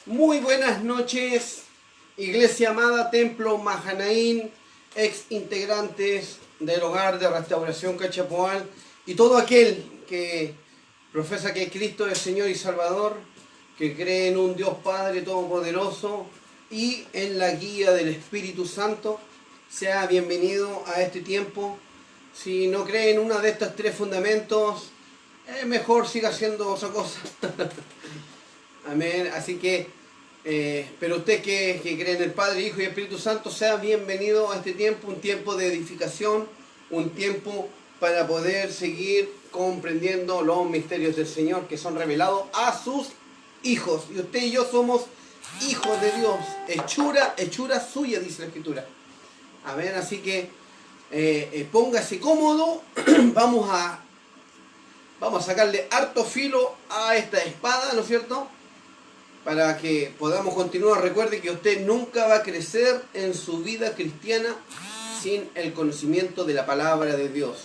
Muy buenas noches, Iglesia Amada, Templo Mahanaín, ex integrantes del Hogar de Restauración Cachapoal y todo aquel que profesa que Cristo es Señor y Salvador, que cree en un Dios Padre Todopoderoso y en la guía del Espíritu Santo. Sea bienvenido a este tiempo. Si no cree en uno de estos tres fundamentos, mejor siga haciendo otra cosa. Amén. Así que, pero usted que cree en el Padre, Hijo y Espíritu Santo, sea bienvenido a este tiempo, un tiempo de edificación, un tiempo para poder seguir comprendiendo los misterios del Señor que son revelados a sus hijos. Y usted y yo somos hijos de Dios, hechura suya, dice la Escritura. Amén. Así que póngase cómodo, vamos a sacarle harto filo a esta espada, ¿no es cierto? Para que podamos continuar. Recuerde que usted nunca va a crecer en su vida cristiana sin el conocimiento de la palabra de Dios.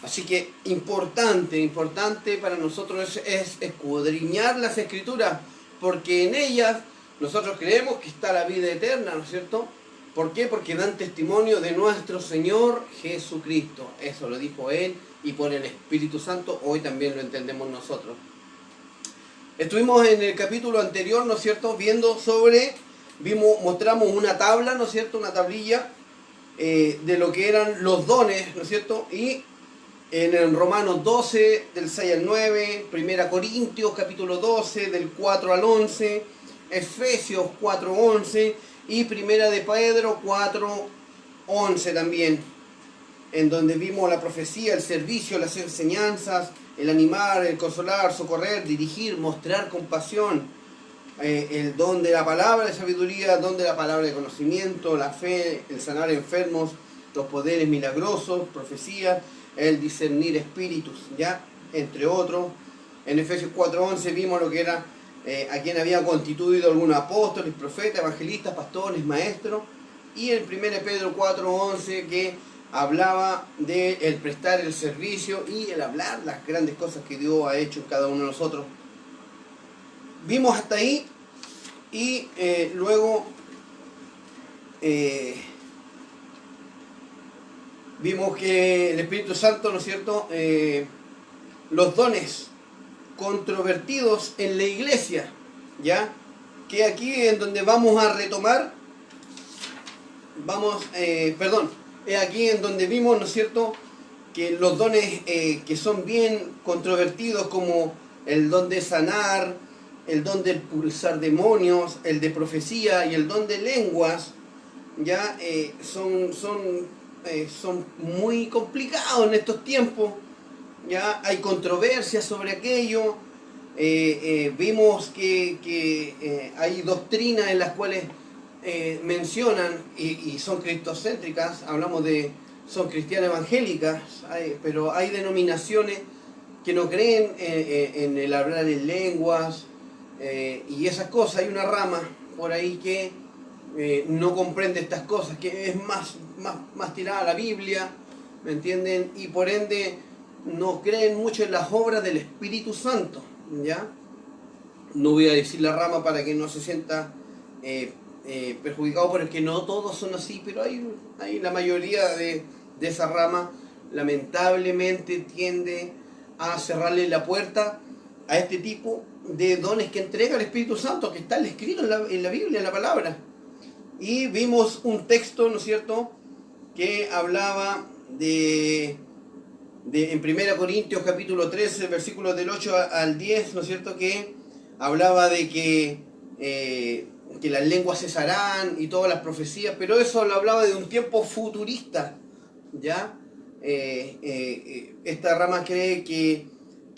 Así que importante para nosotros es escudriñar las Escrituras, porque en ellas nosotros creemos que está la vida eterna, ¿no es cierto? ¿Por qué? Porque dan testimonio de nuestro Señor Jesucristo. Eso lo dijo Él, y por el Espíritu Santo hoy también lo entendemos nosotros. Estuvimos en el capítulo anterior, ¿no es cierto?, mostramos una tabla, ¿no es cierto?, una tablilla de lo que eran los dones, ¿no es cierto?, y en Romanos 12, del 6 al 9, 1 Corintios capítulo 12, del 4 al 11, Efesios 4, 11 y 1 de Pedro 4, 11 también, en donde vimos la profecía, el servicio, las enseñanzas, el animar, el consolar, socorrer, dirigir, mostrar compasión, el don de la palabra de sabiduría, el don de la palabra de conocimiento, la fe, el sanar enfermos, los poderes milagrosos, profecía, el discernir espíritus, ya, entre otros. En Efesios 4:11 vimos lo que era a quien había constituido algunos apóstoles, profetas, evangelistas, pastores, maestros, y en 1 Pedro 4:11 que hablaba de el prestar el servicio y el hablar las grandes cosas que Dios ha hecho en cada uno de nosotros. Vimos hasta ahí y luego vimos que el Espíritu Santo, ¿no es cierto?, los dones controvertidos en la iglesia, ¿ya? Que aquí en donde vamos a retomar, es aquí en donde vimos, ¿no es cierto?, que los dones que son bien controvertidos, como el don de sanar, el don de expulsar demonios, el de profecía y el don de lenguas, ya son muy complicados en estos tiempos. Ya hay controversias sobre aquello. Vimos que hay doctrinas en las cuales mencionan y son cristocéntricas, son cristianas evangélicas, pero hay denominaciones que no creen en el hablar en lenguas y esas cosas. Hay una rama por ahí que no comprende estas cosas, que es más tirada a la Biblia, ¿me entienden? Y por ende no creen mucho en las obras del Espíritu Santo, ¿ya? No voy a decir la rama para que no se sienta perjudicado, porque no todos son así, pero hay la mayoría de esa rama lamentablemente tiende a cerrarle la puerta a este tipo de dones que entrega el Espíritu Santo, que está escrito en la Biblia, en la palabra. Y vimos un texto, ¿no es cierto?, que hablaba en 1 Corintios capítulo 13, versículos del 8 al 10, ¿no es cierto?, que hablaba de que las lenguas cesarán y todas las profecías, pero eso lo hablaba de un tiempo futurista, ¿ya? Esta rama cree que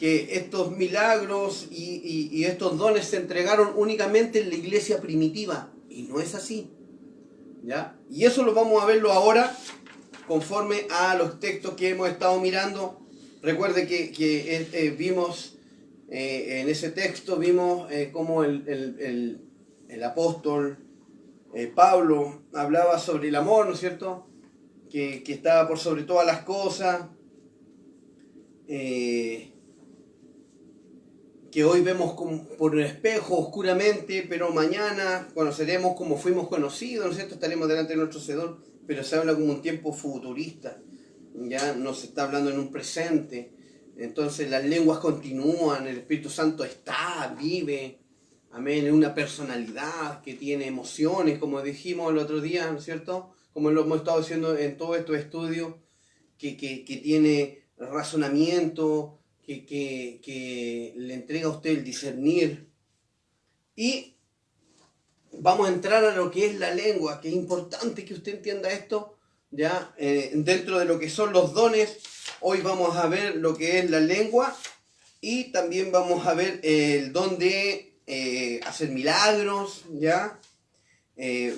estos milagros y estos dones se entregaron únicamente en la iglesia primitiva, y no es así, ¿ya? Y eso lo vamos a verlo ahora conforme a los textos que hemos estado mirando. Recuerde que vimos en ese texto, vimos cómo el apóstol Pablo hablaba sobre el amor, ¿no es cierto?, que estaba por sobre todas las cosas. que hoy vemos por el espejo oscuramente, pero mañana conoceremos como fuimos conocidos, ¿no es cierto? Estaremos delante de nuestro Señor, pero se habla como un tiempo futurista, ya no se está hablando en un presente. Entonces las lenguas continúan, el Espíritu Santo está, vive, amén, es una personalidad que tiene emociones, como dijimos el otro día, ¿no es cierto? Como lo hemos estado haciendo en todos estos estudios, que tiene razonamiento, que le entrega a usted el discernir. Y vamos a entrar a lo que es la lengua, que es importante que usted entienda esto, ya dentro de lo que son los dones. Hoy vamos a ver lo que es la lengua y también vamos a ver el don de hacer milagros, ya.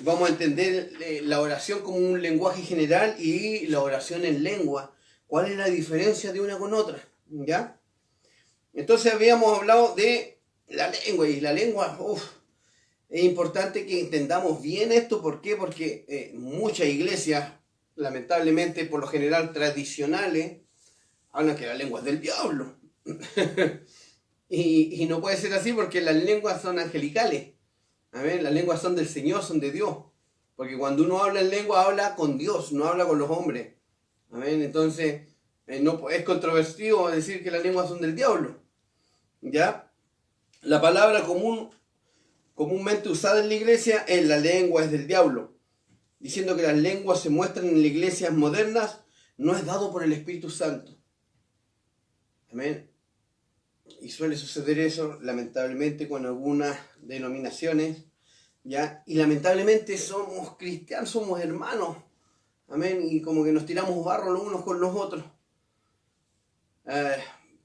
Vamos a entender la oración como un lenguaje general y la oración en lengua. ¿Cuál es la diferencia de una con otra? ¿Ya? Entonces habíamos hablado de la lengua y la lengua, es importante que entendamos bien esto. ¿Por qué? Porque muchas iglesias, lamentablemente, por lo general tradicionales, hablan que la lengua es del diablo. y no puede ser así porque las lenguas son angelicales. Amén. Las lenguas son del Señor, son de Dios. Porque cuando uno habla en lengua, habla con Dios, no habla con los hombres. Amén. Entonces, no es controvertido decir que las lenguas son del diablo. ¿Ya? La palabra comúnmente usada en la iglesia es la lengua es del diablo. Diciendo que las lenguas se muestran en las iglesias modernas, no es dado por el Espíritu Santo. Amén. Y suele suceder eso, lamentablemente, con algunas denominaciones, ¿ya? Y lamentablemente somos cristianos, somos hermanos, amén, y como que nos tiramos barro los unos con los otros.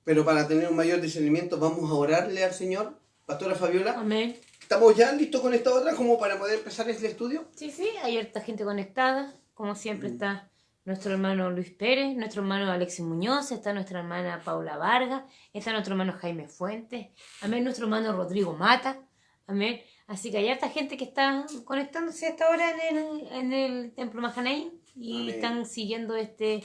Pero para tener un mayor discernimiento vamos a orarle al Señor. Pastora Fabiola. Amén. ¿Estamos ya listos con esta otra como para poder empezar este estudio? Sí, hay harta gente conectada. Como siempre está nuestro hermano Luis Pérez, nuestro hermano Alexis Muñoz, está nuestra hermana Paula Vargas, está nuestro hermano Jaime Fuentes, amén, nuestro hermano Rodrigo Mata, amén. Así que hay harta gente que está conectándose hasta ahora en el Templo Mahanaim y amén. Están siguiendo este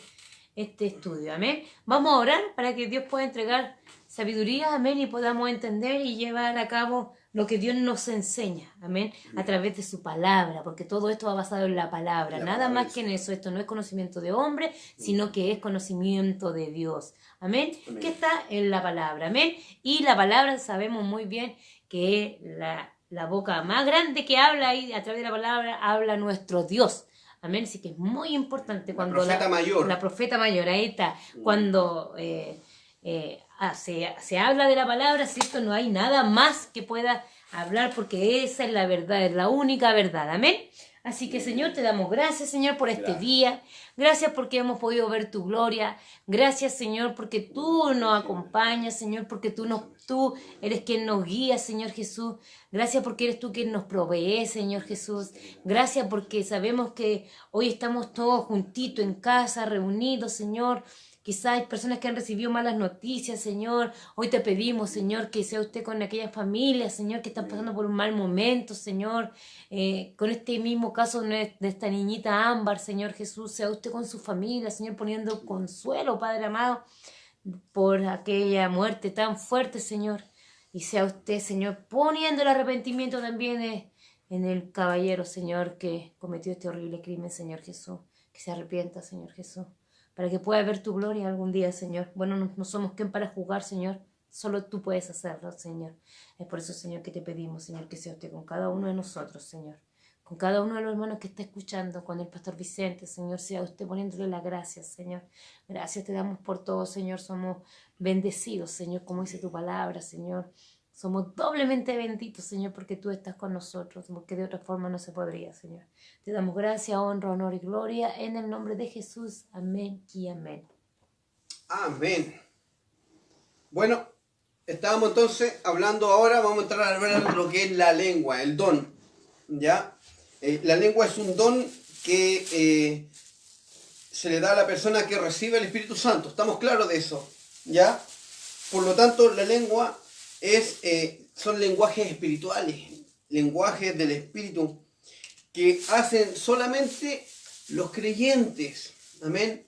estudio, amén. Vamos a orar para que Dios pueda entregar sabiduría, amén, y podamos entender y llevar a cabo lo que Dios nos enseña, amén, a través de su palabra, porque todo esto va basado en la palabra, nada más que en eso. Esto no es conocimiento de hombre, sino que es conocimiento de Dios, amén, que está en la palabra, amén, y la palabra sabemos muy bien que es la boca más grande que habla, y a través de la palabra habla nuestro Dios. Amén, así que es muy importante cuando la profeta mayor, ahí está, cuando se habla de la palabra, ¿cierto? No hay nada más que pueda hablar, porque esa es la verdad, es la única verdad, amén. Así que, Señor, te damos gracias, Señor, por este día. Gracias porque hemos podido ver tu gloria. Gracias, Señor, porque tú nos acompañas, Señor, porque tú eres quien nos guía, Señor Jesús. Gracias porque eres tú quien nos provee, Señor Jesús. Gracias porque sabemos que hoy estamos todos juntitos en casa, reunidos, Señor. Quizás hay personas que han recibido malas noticias, Señor. Hoy te pedimos, Señor, que sea usted con aquellas familias, Señor, que están pasando por un mal momento, Señor. Con este mismo caso de esta niñita Ámbar, Señor Jesús, sea usted con su familia, Señor, poniendo consuelo, Padre amado, por aquella muerte tan fuerte, Señor. Y sea usted, Señor, poniendo el arrepentimiento también en el caballero, Señor, que cometió este horrible crimen, Señor Jesús. Que se arrepienta, Señor Jesús, para que pueda ver tu gloria algún día, Señor. Bueno, no somos quien para juzgar, Señor. Solo tú puedes hacerlo, Señor. Es por eso, Señor, que te pedimos, Señor, que sea usted con cada uno de nosotros, Señor. Con cada uno de los hermanos que está escuchando, con el pastor Vicente, Señor, sea usted poniéndole las gracias, Señor. Gracias te damos por todo, Señor. Somos bendecidos, Señor, como dice tu palabra, Señor. Somos doblemente benditos, Señor, porque tú estás con nosotros, porque de otra forma no se podría, Señor. Te damos gracia, honra, honor y gloria en el nombre de Jesús. Amén y amén. Amén. Bueno, estábamos entonces hablando ahora, vamos a entrar a ver lo que es la lengua, el don. ¿Ya? La lengua es un don que se le da a la persona que recibe el Espíritu Santo. ¿Estamos claros de eso? ¿Ya? Por lo tanto, la lengua son lenguajes espirituales, lenguajes del Espíritu, que hacen solamente los creyentes. Amén.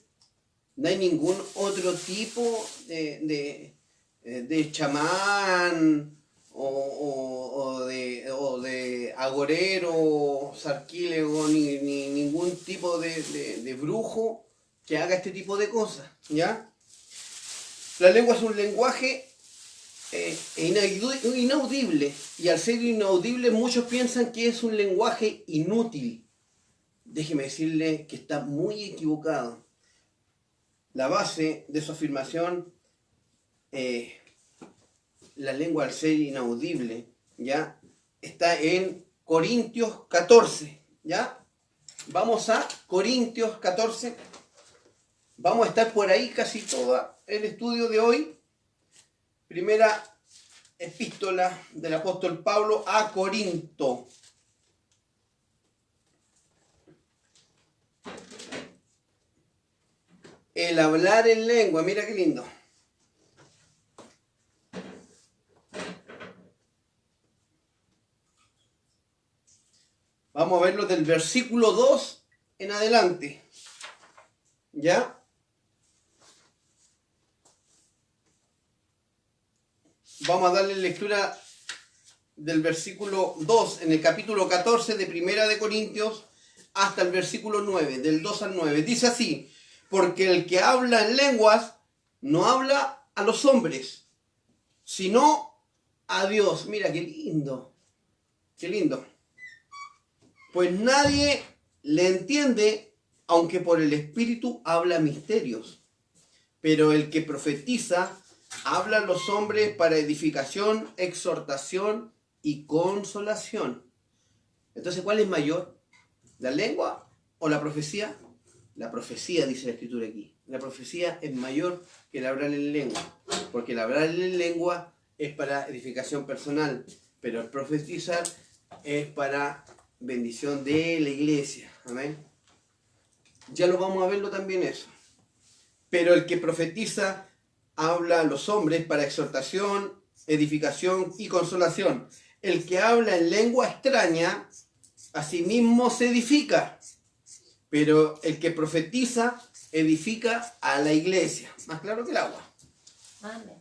No hay ningún otro tipo de de chamán o de agorero, sarquílego, ni ningún tipo de brujo que haga este tipo de cosas, ¿ya? La lengua es un lenguaje inaudible, y al ser inaudible muchos piensan que es un lenguaje inútil. Déjeme decirle que está muy equivocado. La base de su afirmación, la lengua al ser inaudible, ¿ya? Está en Corintios 14, ¿ya? Vamos a Corintios 14. Vamos a estar por ahí casi todo el estudio de hoy. Primera epístola del apóstol Pablo a Corinto. El hablar en lengua, mira qué lindo. Vamos a verlo del versículo 2 en adelante. ¿Ya? Vamos a darle lectura del versículo 2 en el capítulo 14 de Primera de Corintios hasta el versículo 9, del 2 al 9. Dice así: porque el que habla en lenguas no habla a los hombres, sino a Dios. Mira qué lindo, qué lindo. Pues nadie le entiende, aunque por el Espíritu habla misterios. Pero el que profetiza habla a los hombres para edificación, exhortación y consolación. Entonces, ¿cuál es mayor? ¿La lengua o la profecía? La profecía, dice la Escritura aquí. La profecía es mayor que el hablar en lengua, porque el hablar en lengua es para edificación personal, pero el profetizar es para bendición de la iglesia. Amén. Ya lo vamos a verlo también eso. Pero el que profetiza habla a los hombres para exhortación, edificación y consolación. El que habla en lengua extraña, a sí mismo se edifica. Pero el que profetiza edifica a la iglesia. Más claro que el agua. Amén.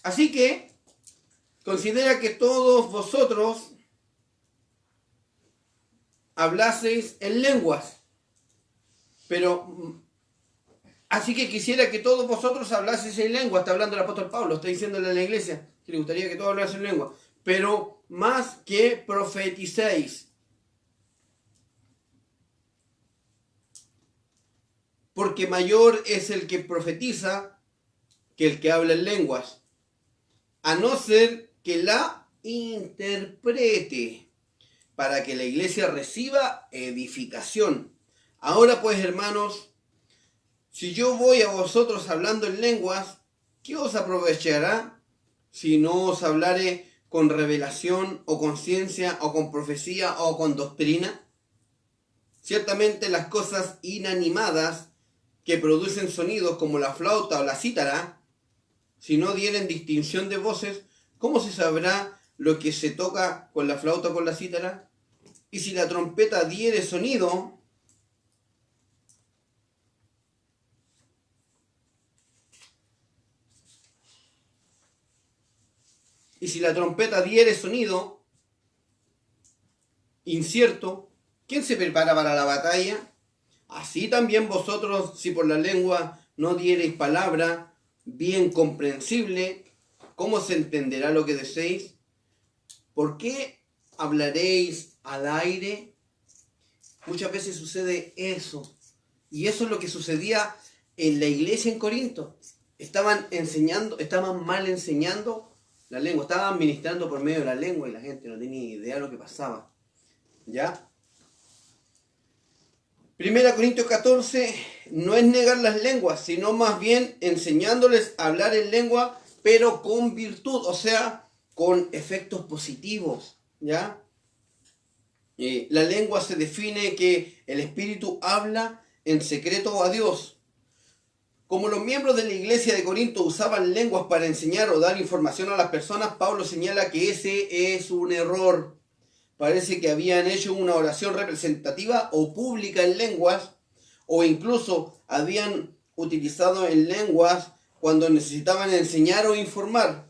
Así que considera que todos vosotros hablaseis en lenguas. Pero así que quisiera que todos vosotros hablaseis en lengua. Está hablando el apóstol Pablo, está diciéndole a la iglesia que le gustaría que todos hablasen en lengua. Pero más que profeticéis. Porque mayor es el que profetiza que el que habla en lenguas, a no ser que la interprete, para que la iglesia reciba edificación. Ahora pues, hermanos, si yo voy a vosotros hablando en lenguas, ¿qué os aprovechará si no os hablare con revelación o con ciencia o con profecía o con doctrina? Ciertamente las cosas inanimadas que producen sonidos como la flauta o la cítara, si no dieren distinción de voces, ¿cómo se sabrá lo que se toca con la flauta o con la cítara? Y si la trompeta diere sonido, incierto, ¿quién se prepara para la batalla? Así también vosotros, si por la lengua no diereis palabra bien comprensible, ¿cómo se entenderá lo que decéis? ¿Por qué hablaréis al aire? Muchas veces sucede eso. Y eso es lo que sucedía en la iglesia en Corinto. Estaban mal enseñando la lengua. Estaban ministrando por medio de la lengua y la gente no tenía idea de lo que pasaba. ¿Ya? 1 Corintios 14 no es negar las lenguas, sino más bien enseñándoles a hablar en lengua, pero con virtud, o sea, con efectos positivos, ¿ya? La lengua se define que el Espíritu habla en secreto a Dios. Como los miembros de la iglesia de Corinto usaban lenguas para enseñar o dar información a las personas, Pablo señala que ese es un error. Parece que habían hecho una oración representativa o pública en lenguas, o incluso habían utilizado en lenguas cuando necesitaban enseñar o informar,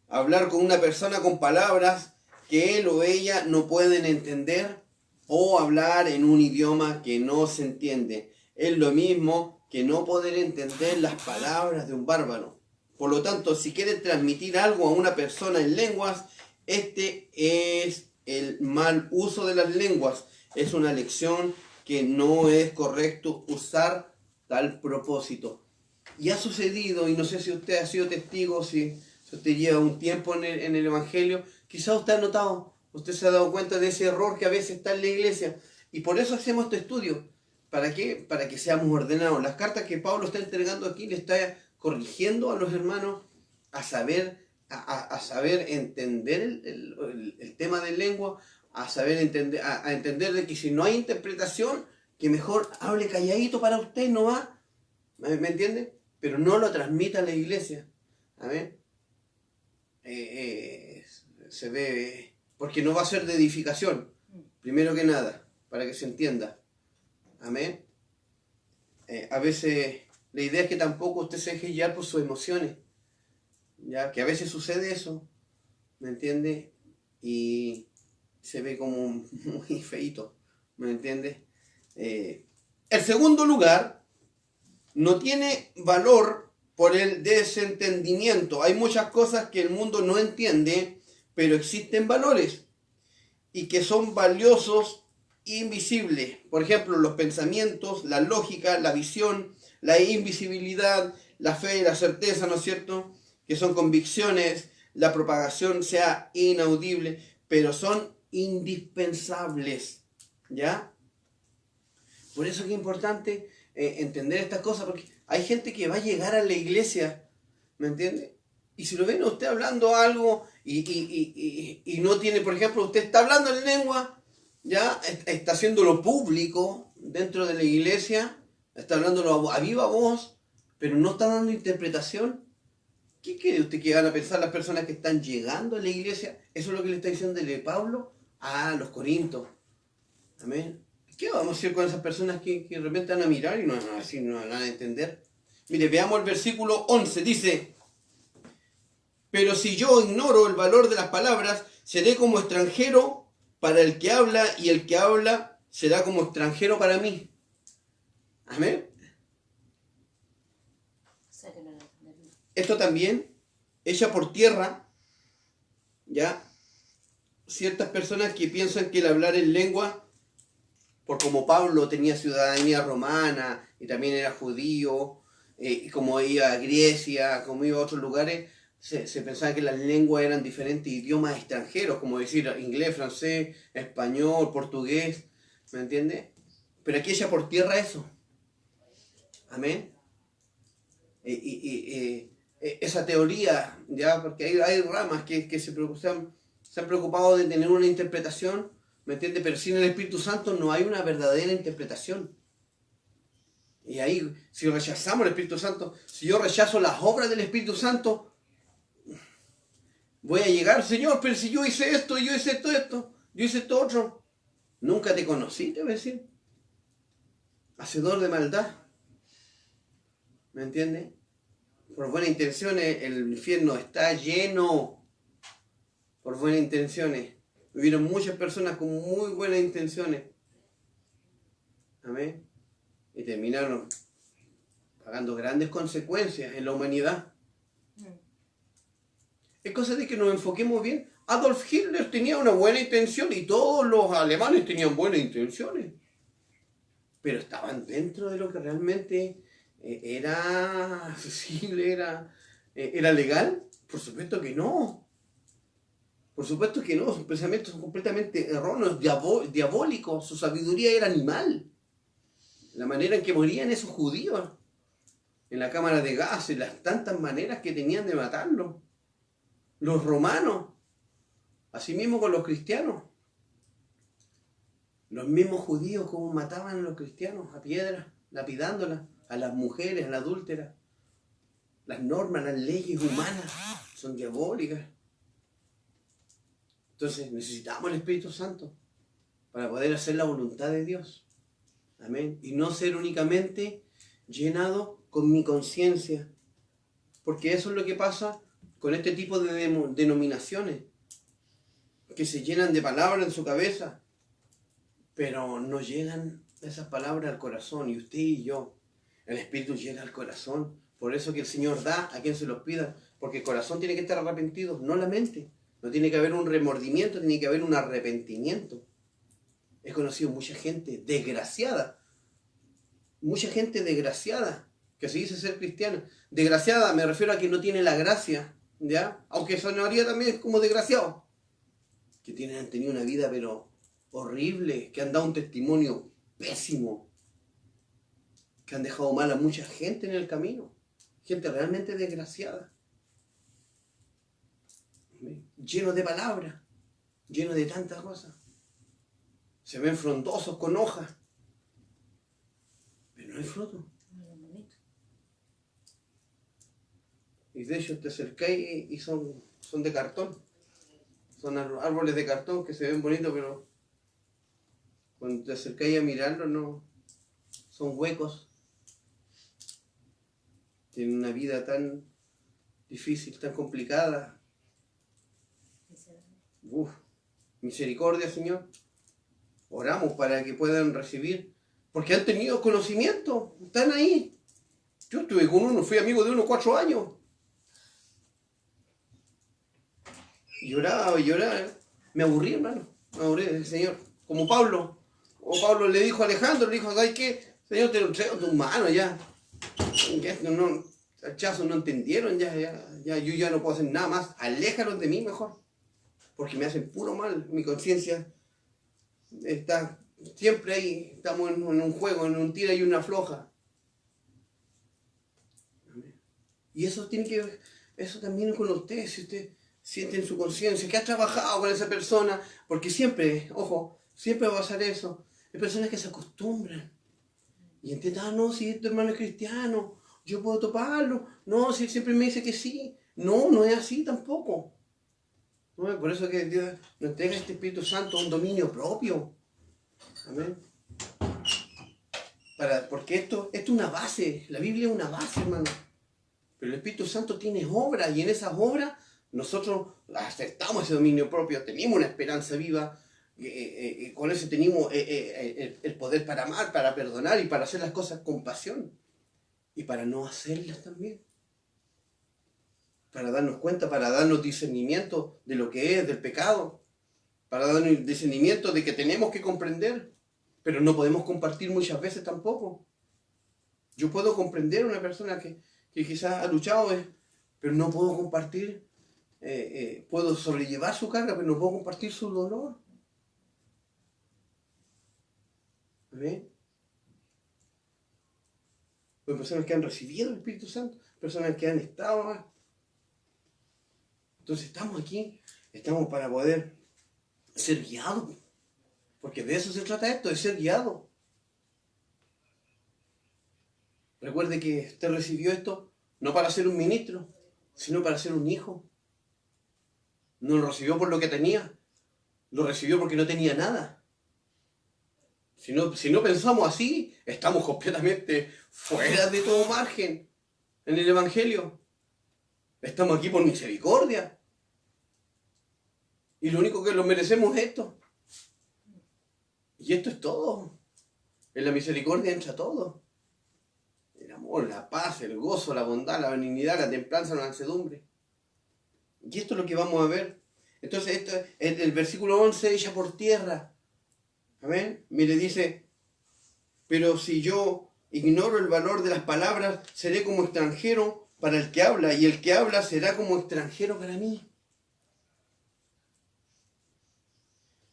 hablar con una persona con palabras que él o ella no pueden entender o hablar en un idioma que no se entiende. Es lo mismo que no poder entender las palabras de un bárbaro. Por lo tanto, si quieres transmitir algo a una persona en lenguas, este es el mal uso de las lenguas. Es una lección que no es correcto usar tal propósito. Y ha sucedido, y no sé si usted ha sido testigo, si usted lleva un tiempo en el Evangelio, quizás usted ha notado, usted se ha dado cuenta de ese error que a veces está en la iglesia. Y por eso hacemos este estudio. ¿Para qué? Para que seamos ordenados. Las cartas que Pablo está entregando aquí le está corrigiendo a los hermanos a saber entender el tema de lengua, a saber entender, a entender de que si no hay interpretación, que mejor hable calladito para usted, no va. ¿Me entiende? Pero no lo transmita a la iglesia. ¿Amén? Se ve, porque no va a ser de edificación, primero que nada, para que se entienda. Amén. A veces la idea es que tampoco usted se deje guiar por sus emociones, ya que a veces sucede eso, ¿me entiende? Y se ve como muy feíto, ¿me entiende? El segundo lugar no tiene valor por el desentendimiento. Hay muchas cosas que el mundo no entiende, pero existen valores y que son valiosos e invisibles. Por ejemplo, los pensamientos, la lógica, la visión, la invisibilidad, la fe y la certeza, ¿no es cierto? Que son convicciones, la propagación sea inaudible, pero son indispensables, ¿ya? Por eso es que es importante entender estas cosas, porque hay gente que va a llegar a la iglesia, ¿me entiende? Y si lo ven a usted hablando algo y no tiene, por ejemplo, usted está hablando en lengua, ya está haciéndolo público dentro de la iglesia, está hablándolo a viva voz, pero no está dando interpretación. ¿Qué cree usted que van a pensar las personas que están llegando a la iglesia? Eso es lo que le está diciendo Pablo a los Corintios. Amén. ¿Qué vamos a hacer con esas personas que de repente van a mirar y no van a entender? Mire, veamos el versículo 11. Dice: pero si yo ignoro el valor de las palabras, seré como extranjero para el que habla, y el que habla será como extranjero para mí. Amén. Esto también echa por tierra, ya, ciertas personas que piensan que el hablar en lengua, por como Pablo tenía ciudadanía romana y también era judío, y como iba a Grecia, como iba a otros lugares, se pensaba que las lenguas eran diferentes idiomas extranjeros, como decir inglés, francés, español, portugués, ¿me entiende? Pero aquí echa por tierra eso. Amén. Esa teoría, ya, porque hay ramas que se han preocupado de tener una interpretación, ¿me entiende? Pero sin el Espíritu Santo no hay una verdadera interpretación. Y ahí, si rechazamos el Espíritu Santo, si yo rechazo las obras del Espíritu Santo, voy a llegar, Señor, pero si yo hice esto, yo hice esto, yo hice esto otro. Nunca te conocí, te voy a decir. Hacedor de maldad. ¿Me entiende? Por buenas intenciones, el infierno está lleno. Por buenas intenciones. Hubieron muchas personas con muy buenas intenciones. Amén. Y terminaron pagando grandes consecuencias en la humanidad. Es cosa de que nos enfoquemos bien. Adolf Hitler tenía una buena intención y todos los alemanes tenían buenas intenciones. Pero estaban dentro de lo que realmente era accesible, era legal. Por supuesto que no. Por supuesto que no. Sus pensamientos son completamente erróneos, diabólicos. Su sabiduría era animal. La manera en que morían esos judíos en la cámara de gas, y las tantas maneras que tenían de matarlos. Los romanos, asimismo con los cristianos. Los mismos judíos, como mataban a los cristianos a piedra, lapidándolas, a las mujeres, a la adúltera. Las normas, las leyes humanas son diabólicas. Entonces necesitamos el Espíritu Santo para poder hacer la voluntad de Dios. Amén. Y no ser únicamente llenado con mi conciencia. Porque eso es lo que pasa con este tipo de denominaciones, que se llenan de palabras en su cabeza, pero no llegan esas palabras al corazón. Y usted y yo, el Espíritu llega al corazón. Por eso que el Señor da a quien se los pida, porque el corazón tiene que estar arrepentido, no la mente. No tiene que haber un remordimiento, tiene que haber un arrepentimiento. He conocido mucha gente desgraciada, que se dice ser cristiana. Desgraciada me refiero a que no tiene la gracia, ¿ya? Aunque sonaría también como desgraciado. Que han tenido una vida pero horrible, que han dado un testimonio pésimo, que han dejado mal a mucha gente en el camino. Gente realmente desgraciada. Lleno de palabras, lleno de tantas cosas. Se ven frondosos con hojas, pero no hay fruto. Y de hecho te acercáis y son de cartón. Son árboles de cartón que se ven bonitos, pero cuando te acercáis a mirarlos, no, son huecos. Tienen una vida tan difícil, tan complicada. Misericordia, Señor. Oramos para que puedan recibir, porque han tenido conocimiento, están ahí. Yo estuve con uno, fui amigo de uno 4 años. Lloraba y lloraba. Me aburrí, hermano. Me aburrí, Señor. Como Pablo. O Pablo le dijo a Alejandro, le dijo, ¿sabes qué? Señor, te lo entrego en tus manos ya. No, hachazo, no entendieron ya. Yo ya no puedo hacer nada más. Aléjalos de mí mejor. Porque me hacen puro mal. Mi conciencia está siempre ahí. Estamos en un juego, en un tira y una floja. Y eso tiene que ver, eso también es con usted. Si usted siente en su conciencia que ha trabajado con esa persona, porque siempre, ojo, siempre va a pasar eso. Hay personas que se acostumbran y entienden, no, si este hermano es cristiano, yo puedo toparlo. No, si él siempre me dice que sí. No, no es así tampoco. ¿No? Por eso que Dios nos entrega este Espíritu Santo un dominio propio. Amén. Porque esto es una base, la Biblia es una base, hermano. Pero el Espíritu Santo tiene obras y en esas obras nosotros aceptamos ese dominio propio, tenemos una esperanza viva, con eso tenemos el poder para amar, para perdonar y para hacer las cosas con pasión y para no hacerlas también. Para darnos cuenta, para darnos discernimiento de lo que es, del pecado, para darnos discernimiento de que tenemos que comprender, pero no podemos compartir muchas veces tampoco. Yo puedo comprender a una persona que quizás ha luchado, pero no puedo compartir, puedo sobrellevar su carga, pero no puedo compartir su dolor. ¿Ven? Hay personas que han recibido el Espíritu Santo, personas que han estado. Entonces estamos aquí, estamos para poder ser guiados, porque de eso se trata esto, de ser guiado. Recuerde que usted recibió esto no para ser un ministro, sino para ser un hijo. No lo recibió por lo que tenía, lo recibió porque no tenía nada. Si no pensamos así, estamos completamente fuera de todo margen en el Evangelio. Estamos aquí por misericordia. Y lo único que lo merecemos es esto. Y esto es todo. En la misericordia entra todo. El amor, la paz, el gozo, la bondad, la benignidad, la templanza, la mansedumbre. Y esto es lo que vamos a ver. Entonces, esto es el versículo 11, echa por tierra. Amén. Mire, dice, pero si yo ignoro el valor de las palabras, seré como extranjero para el que habla, y el que habla será como extranjero para mí.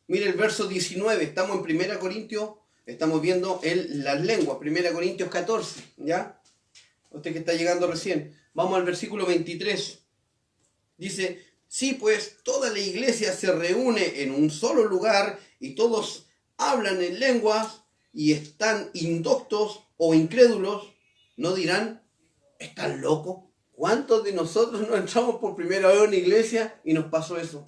Mire el verso 19, estamos en 1 Corintios, estamos viendo las lenguas, 1 Corintios 14, ¿ya? Usted que está llegando recién. Vamos al versículo 23. Dice, sí, pues toda la iglesia se reúne en un solo lugar y todos hablan en lenguas y están indoctos o incrédulos, ¿no dirán, están locos? ¿Cuántos de nosotros no entramos por primera vez a una iglesia y nos pasó eso?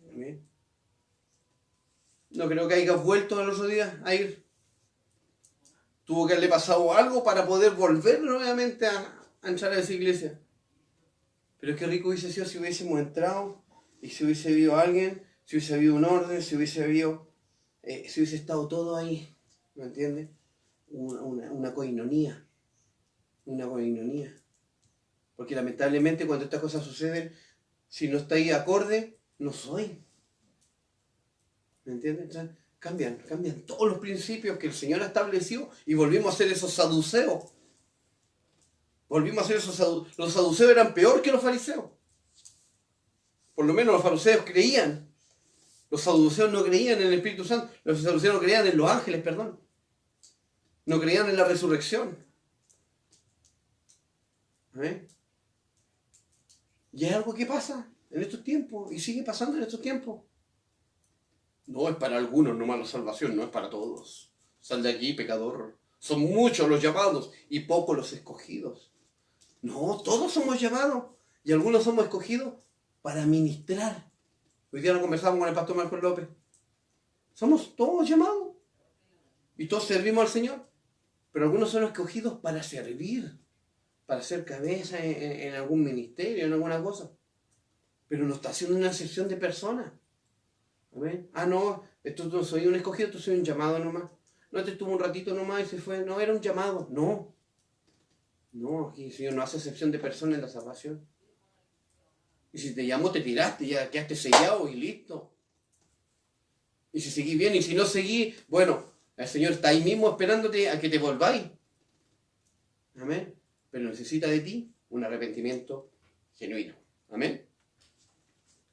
Amén. No creo que hayas vuelto al otro día a ir. Tuvo que haberle pasado algo para poder volver nuevamente a entrar a esa iglesia. Pero qué rico hubiese sido si hubiésemos entrado y si hubiese habido alguien, si hubiese habido un orden, si hubiese estado todo ahí. ¿Me entiendes? Una coinonía. Una coinonía. Porque lamentablemente cuando estas cosas suceden, si no está ahí acorde, no soy. ¿Me entiendes? Entonces, cambian todos los principios que el Señor estableció y volvimos a ser esos saduceos. Volvimos a ser esos saduceos. Los saduceos eran peor que los fariseos. Por lo menos los fariseos creían. Los saduceos no creían en el Espíritu Santo. Los saduceos no creían en los ángeles, perdón. No creían en la resurrección. ¿Eh? Y es algo que pasa en estos tiempos y sigue pasando en estos tiempos. No es para algunos nomás la salvación, no es para todos. Sal de aquí, pecador. Son muchos los llamados y pocos los escogidos. No, todos somos llamados y algunos somos escogidos para ministrar. Hoy día nos conversamos con el pastor Marcos López. Somos todos llamados y todos servimos al Señor, pero algunos son escogidos para servir, para ser cabeza en algún ministerio, en alguna cosa. Pero no está haciendo una excepción de personas. ¿Ven? Ah, no, esto no soy un escogido, tú soy un llamado nomás. No, te estuvo un ratito nomás y se fue. No, era un llamado. No, aquí el Señor no hace excepción de personas en la salvación. Y si te llamó, te tiraste, ya quedaste sellado y listo. Y si seguís bien, y si no seguís, bueno, el Señor está ahí mismo esperándote a que te volváis. Amén. Pero necesita de ti un arrepentimiento genuino. Amén.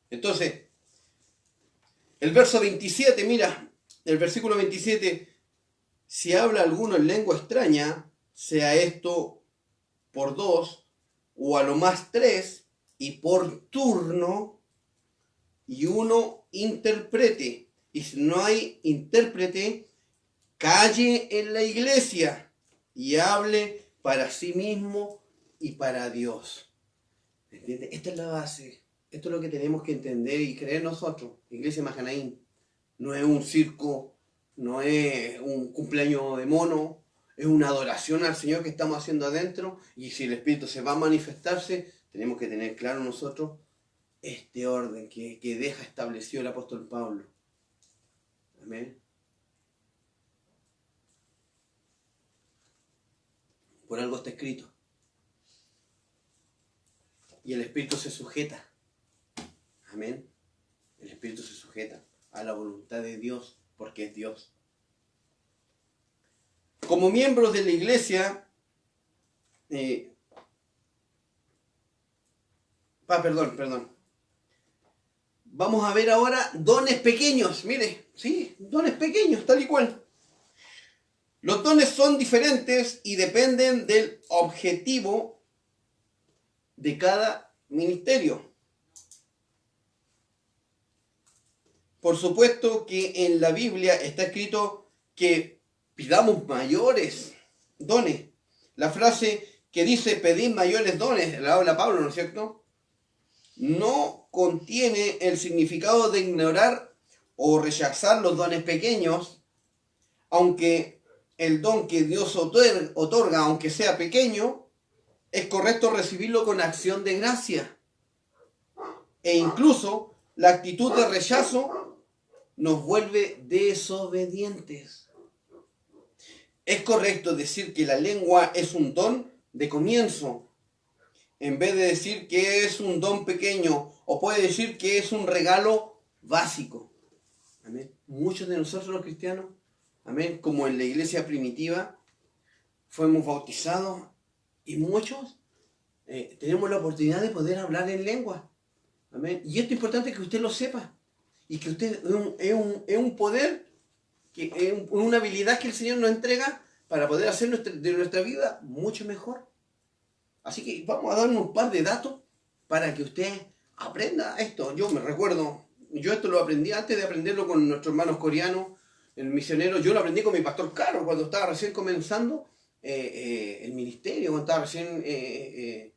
Entonces, el verso 27, mira, el versículo 27, si habla alguno en lengua extraña, sea esto por 2, o a lo más 3, y por turno, y uno interprete. Y si no hay intérprete, calle en la iglesia y hable para sí mismo y para Dios. ¿Entiendes? Esta es la base. Esto es lo que tenemos que entender y creer nosotros. Iglesia Mahanaim no es un circo, no es un cumpleaños de mono, es una adoración al Señor que estamos haciendo adentro. Y si el Espíritu se va a manifestarse, tenemos que tener claro nosotros este orden que deja establecido el apóstol Pablo. Amén. Por algo está escrito. Y el Espíritu se sujeta. Amén. El Espíritu se sujeta a la voluntad de Dios porque es Dios. Como miembros de la iglesia, perdón. Vamos a ver ahora dones pequeños. Mire, sí, dones pequeños, tal y cual. Los dones son diferentes y dependen del objetivo de cada ministerio. Por supuesto que en la Biblia está escrito que pidamos mayores dones. La frase que dice pedir mayores dones, la habla Pablo, ¿no es cierto? No contiene el significado de ignorar o rechazar los dones pequeños, aunque el don que Dios otorga, aunque sea pequeño, es correcto recibirlo con acción de gracia. E incluso la actitud de rechazo nos vuelve desobedientes. Es correcto decir que la lengua es un don de comienzo, en vez de decir que es un don pequeño, o puede decir que es un regalo básico. Amén. Muchos de nosotros los cristianos, amén, como en la iglesia primitiva, fuimos bautizados y muchos tenemos la oportunidad de poder hablar en lengua. Amén. Y esto es importante que usted lo sepa. Y que usted es un poder, es una habilidad que el Señor nos entrega para poder hacer de nuestra vida mucho mejor. Así que vamos a darnos un par de datos para que usted aprenda esto. Yo me recuerdo, yo esto lo aprendí antes de aprenderlo con nuestros hermanos coreanos, el misionero. Yo lo aprendí con mi pastor Caro cuando estaba recién comenzando el ministerio, cuando estaba recién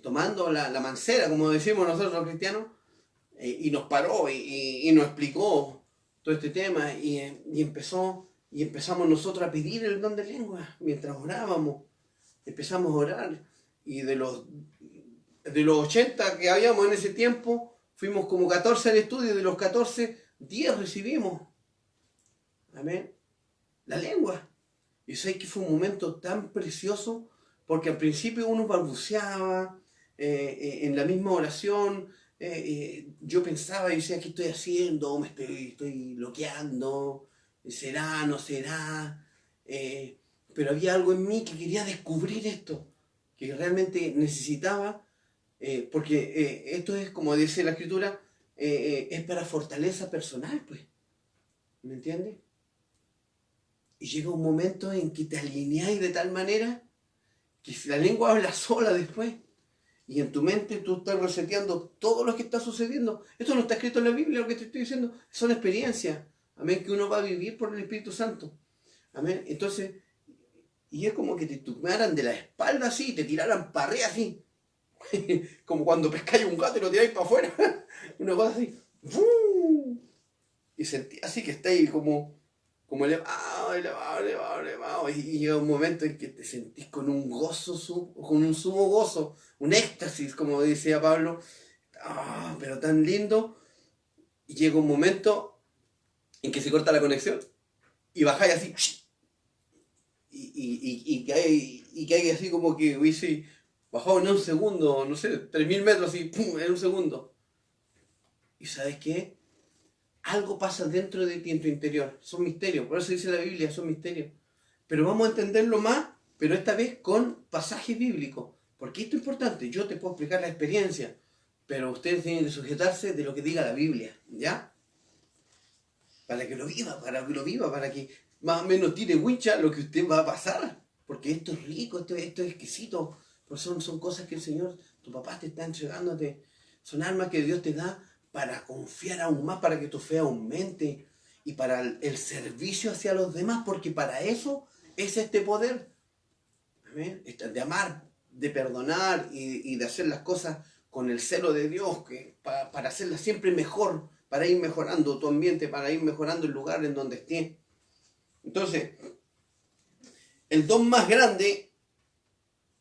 tomando la mancera, como decimos nosotros los cristianos. Y nos paró y nos explicó todo este tema y empezó y empezamos nosotros a pedir el don de lengua mientras orábamos. Empezamos a orar y de los 80 que habíamos en ese tiempo, fuimos como 14 al estudio y de los 14, 10 recibimos. Amén. La lengua. Y sé que fue un momento tan precioso porque al principio uno balbuceaba en la misma oración. Yo pensaba y decía, ¿qué estoy haciendo? ¿Me estoy bloqueando? ¿Será? ¿No será? Pero había algo en mí que quería descubrir esto, que realmente necesitaba, porque esto es, como dice la Escritura, es para fortaleza personal, pues. ¿Me entiendes? Y llega un momento en que te alineáis de tal manera que si la lengua habla sola después, y en tu mente tú estás reseteando todo lo que está sucediendo. Esto no está escrito en la Biblia, lo que te estoy diciendo. Son experiencias, amén, que uno va a vivir por el Espíritu Santo. Amén. Entonces, y es como que te tomaran de la espalda así, y te tiraran para arriba así. Como cuando pescáis un gato y lo tiráis para afuera. Una cosa así. ¡Bum! Y sentí así que estáis como elevado, elevado, elevado, elevado. Y llega un momento en que te sentís con un gozo, con un sumo gozo, un éxtasis, como decía Pablo. Pero tan lindo. Y llega un momento en que se corta la conexión y bajáis así. Y que hay así como que hubiese bajado en un segundo, no sé, 3000 metros así, ¡pum!, en un segundo. ¿Y sabes qué? Algo pasa dentro de ti, en tu interior. Son misterios, por eso dice la Biblia, son misterios. Pero vamos a entenderlo más, pero esta vez con pasajes bíblicos. Porque esto es importante, yo te puedo explicar la experiencia, pero ustedes tienen que sujetarse de lo que diga la Biblia, ¿ya? Para que lo viva, para que más o menos tire wincha lo que usted va a pasar. Porque esto es rico, esto es exquisito. Pues son cosas que el Señor, tu papá te está entregándote. Son armas que Dios te da para confiar aún más, para que tu fe aumente y para el servicio hacia los demás, porque para eso es este poder. ¿Amén? De amar, de perdonar y de hacer las cosas con el celo de Dios, para hacerlas siempre mejor, para ir mejorando tu ambiente, para ir mejorando el lugar en donde estés. Entonces, el don más grande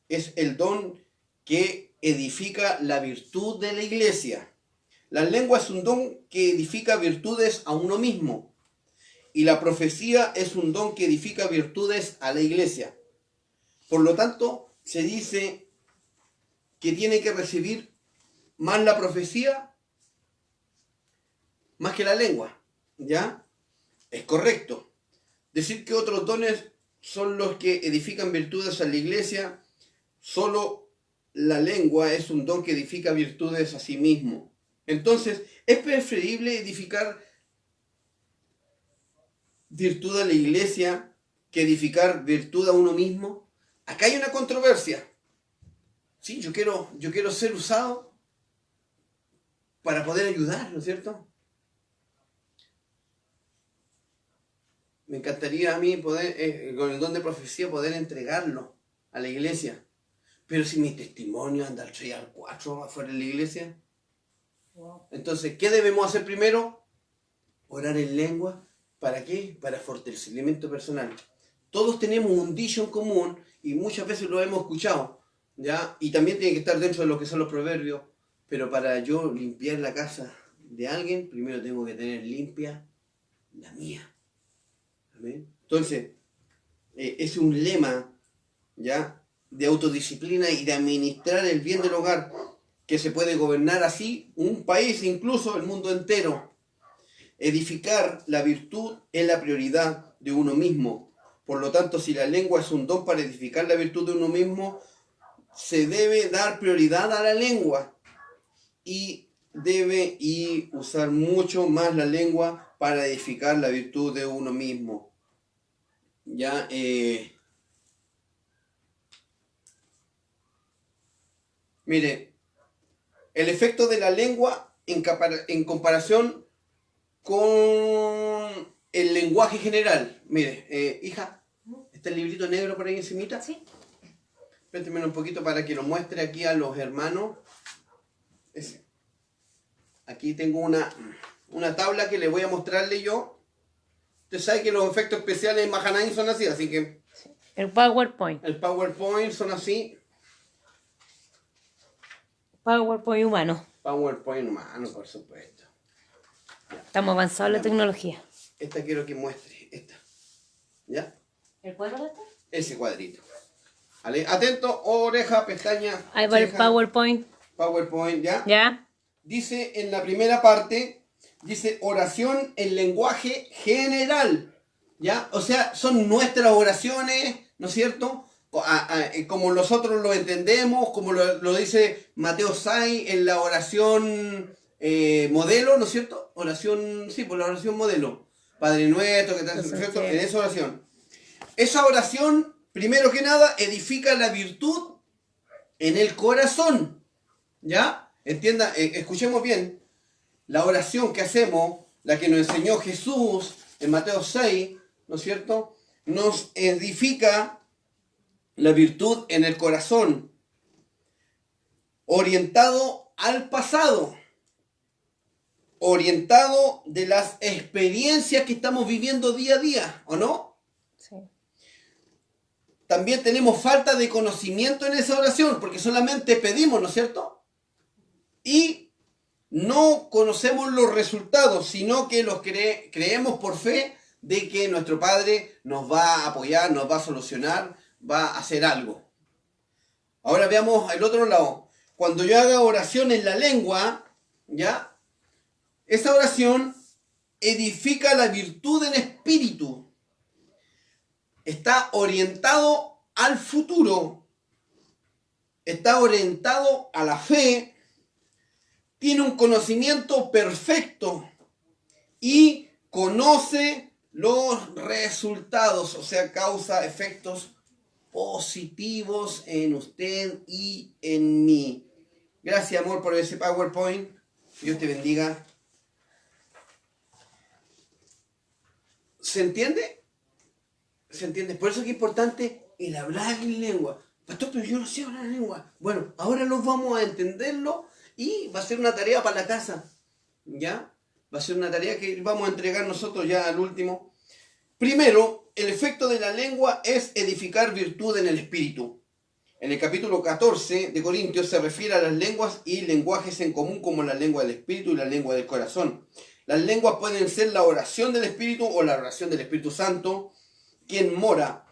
es el don que edifica la virtud de la iglesia. La lengua es un don que edifica virtudes a uno mismo. Y la profecía es un don que edifica virtudes a la iglesia. Por lo tanto, se dice que tiene que recibir más la profecía, más que la lengua. ¿Ya? Es correcto. Decir que otros dones son los que edifican virtudes a la iglesia, solo la lengua es un don que edifica virtudes a sí mismo. Entonces, ¿es preferible edificar virtud a la iglesia que edificar virtud a uno mismo? Acá hay una controversia. Sí, yo quiero ser usado para poder ayudar, ¿no es cierto? Me encantaría a mí poder, con el don de profecía, poder entregarlo a la iglesia. Pero si mi testimonio anda al 3 al 4 afuera de la iglesia. Wow. Entonces, ¿qué debemos hacer primero? Orar en lengua. ¿Para qué? Para fortalecimiento personal. Todos tenemos un dicho en común y muchas veces lo hemos escuchado, ¿ya? Y también tiene que estar dentro de lo que son los proverbios. Pero para yo limpiar la casa de alguien, primero tengo que tener limpia la mía. ¿Amén? Entonces, es un lema, ¿ya?, de autodisciplina y de administrar el bien del hogar, que se puede gobernar así un país, incluso el mundo entero. Edificar la virtud es la prioridad de uno mismo. Por lo tanto, si la lengua es un don para edificar la virtud de uno mismo, se debe dar prioridad a la lengua y usar mucho más la lengua para edificar la virtud de uno mismo. Ya, mire, el efecto de la lengua en comparación con el lenguaje general. Mire, hija, ¿está el librito negro por ahí encimita? Sí. Présteme un poquito para que lo muestre aquí a los hermanos. Aquí tengo una tabla que le voy a mostrarle yo Usted sabe que los efectos especiales en Mahanaim son así que El PowerPoint. el PowerPoint son así. PowerPoint humano. PowerPoint humano, por supuesto. Estamos avanzados en la tecnología. Esta quiero que muestre, esta. ¿Ya? ¿El cuadro este? Ese cuadrito. ¿Vale? Atento, oreja, pestaña. Ahí va el ceja, PowerPoint. PowerPoint, ¿ya? ¿Ya? Dice en la primera parte, dice oración en lenguaje general. ¿Ya? O sea, son nuestras oraciones, ¿no es cierto? Como nosotros lo entendemos, como lo dice Mateo 6 en la oración modelo, ¿no es cierto? Oración, sí, por la oración modelo. Padre nuestro, que tal, ¿cierto? En esa oración. Esa oración, primero que nada, edifica la virtud en el corazón. ¿Ya? Entienda, escuchemos bien. La oración que hacemos, la que nos enseñó Jesús en Mateo 6, ¿no es cierto? Nos edifica la virtud en el corazón, orientado al pasado, orientado de las experiencias que estamos viviendo día a día, ¿o no? Sí. También tenemos falta de conocimiento en esa oración, porque solamente pedimos, ¿no es cierto? Y no conocemos los resultados, sino que los creemos por fe de que nuestro Padre nos va a apoyar, nos va a solucionar, va a hacer algo. Ahora veamos el otro lado. Cuando yo haga oración en la lengua, ¿ya? Esa oración edifica la virtud en espíritu. Está orientado al futuro. Está orientado a la fe. Tiene un conocimiento perfecto. Y conoce los resultados. O sea, causa efectos positivos en usted y en mí. Gracias, amor, por ese PowerPoint. Dios te bendiga. ¿Se entiende? ¿Se entiende? Por eso es que es importante el hablar en lengua. Pastor, pero yo no sé hablar en lengua. Bueno, ahora nos vamos a entenderlo y va a ser una tarea para la casa. ¿Ya? Va a ser una tarea que vamos a entregar nosotros ya al último. Primero, el efecto de la lengua es edificar virtud en el espíritu. En el capítulo 14 de Corintios se refiere a las lenguas y lenguajes en común como la lengua del espíritu y la lengua del corazón. Las lenguas pueden ser la oración del espíritu o la oración del Espíritu Santo, quien mora.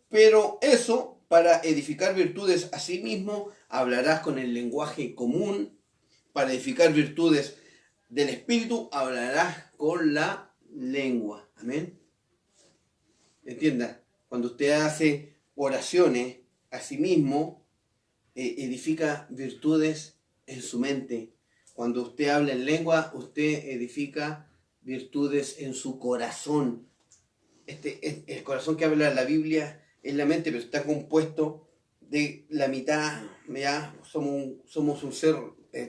Pero eso, para edificar virtudes a sí mismo, hablarás con el lenguaje común. Para edificar virtudes del espíritu, hablarás con la lengua. Amén. Entienda, cuando usted hace oraciones a sí mismo, edifica virtudes en su mente. Cuando usted habla en lengua, usted edifica virtudes en su corazón. El corazón que habla la Biblia es la mente, pero está compuesto de la mitad, ¿ya? Somos un ser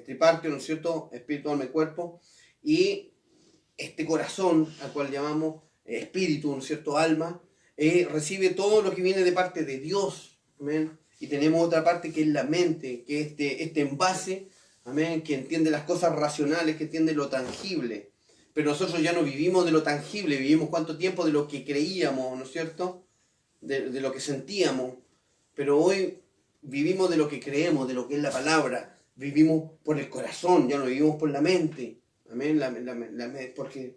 tripartito, ¿no es cierto? Espíritu, alma y cuerpo. Y este corazón, al cual llamamos espíritu, ¿no es cierto? Alma, recibe todo lo que viene de parte de Dios. Amén. Y tenemos otra parte que es la mente, que es este envase, amén, que entiende las cosas racionales, que entiende lo tangible. Pero nosotros ya no vivimos de lo tangible, vivimos cuánto tiempo de lo que creíamos, ¿no es cierto? De lo que sentíamos. Pero hoy vivimos de lo que creemos, de lo que es la palabra. Vivimos por el corazón, ya no vivimos por la mente. Amén.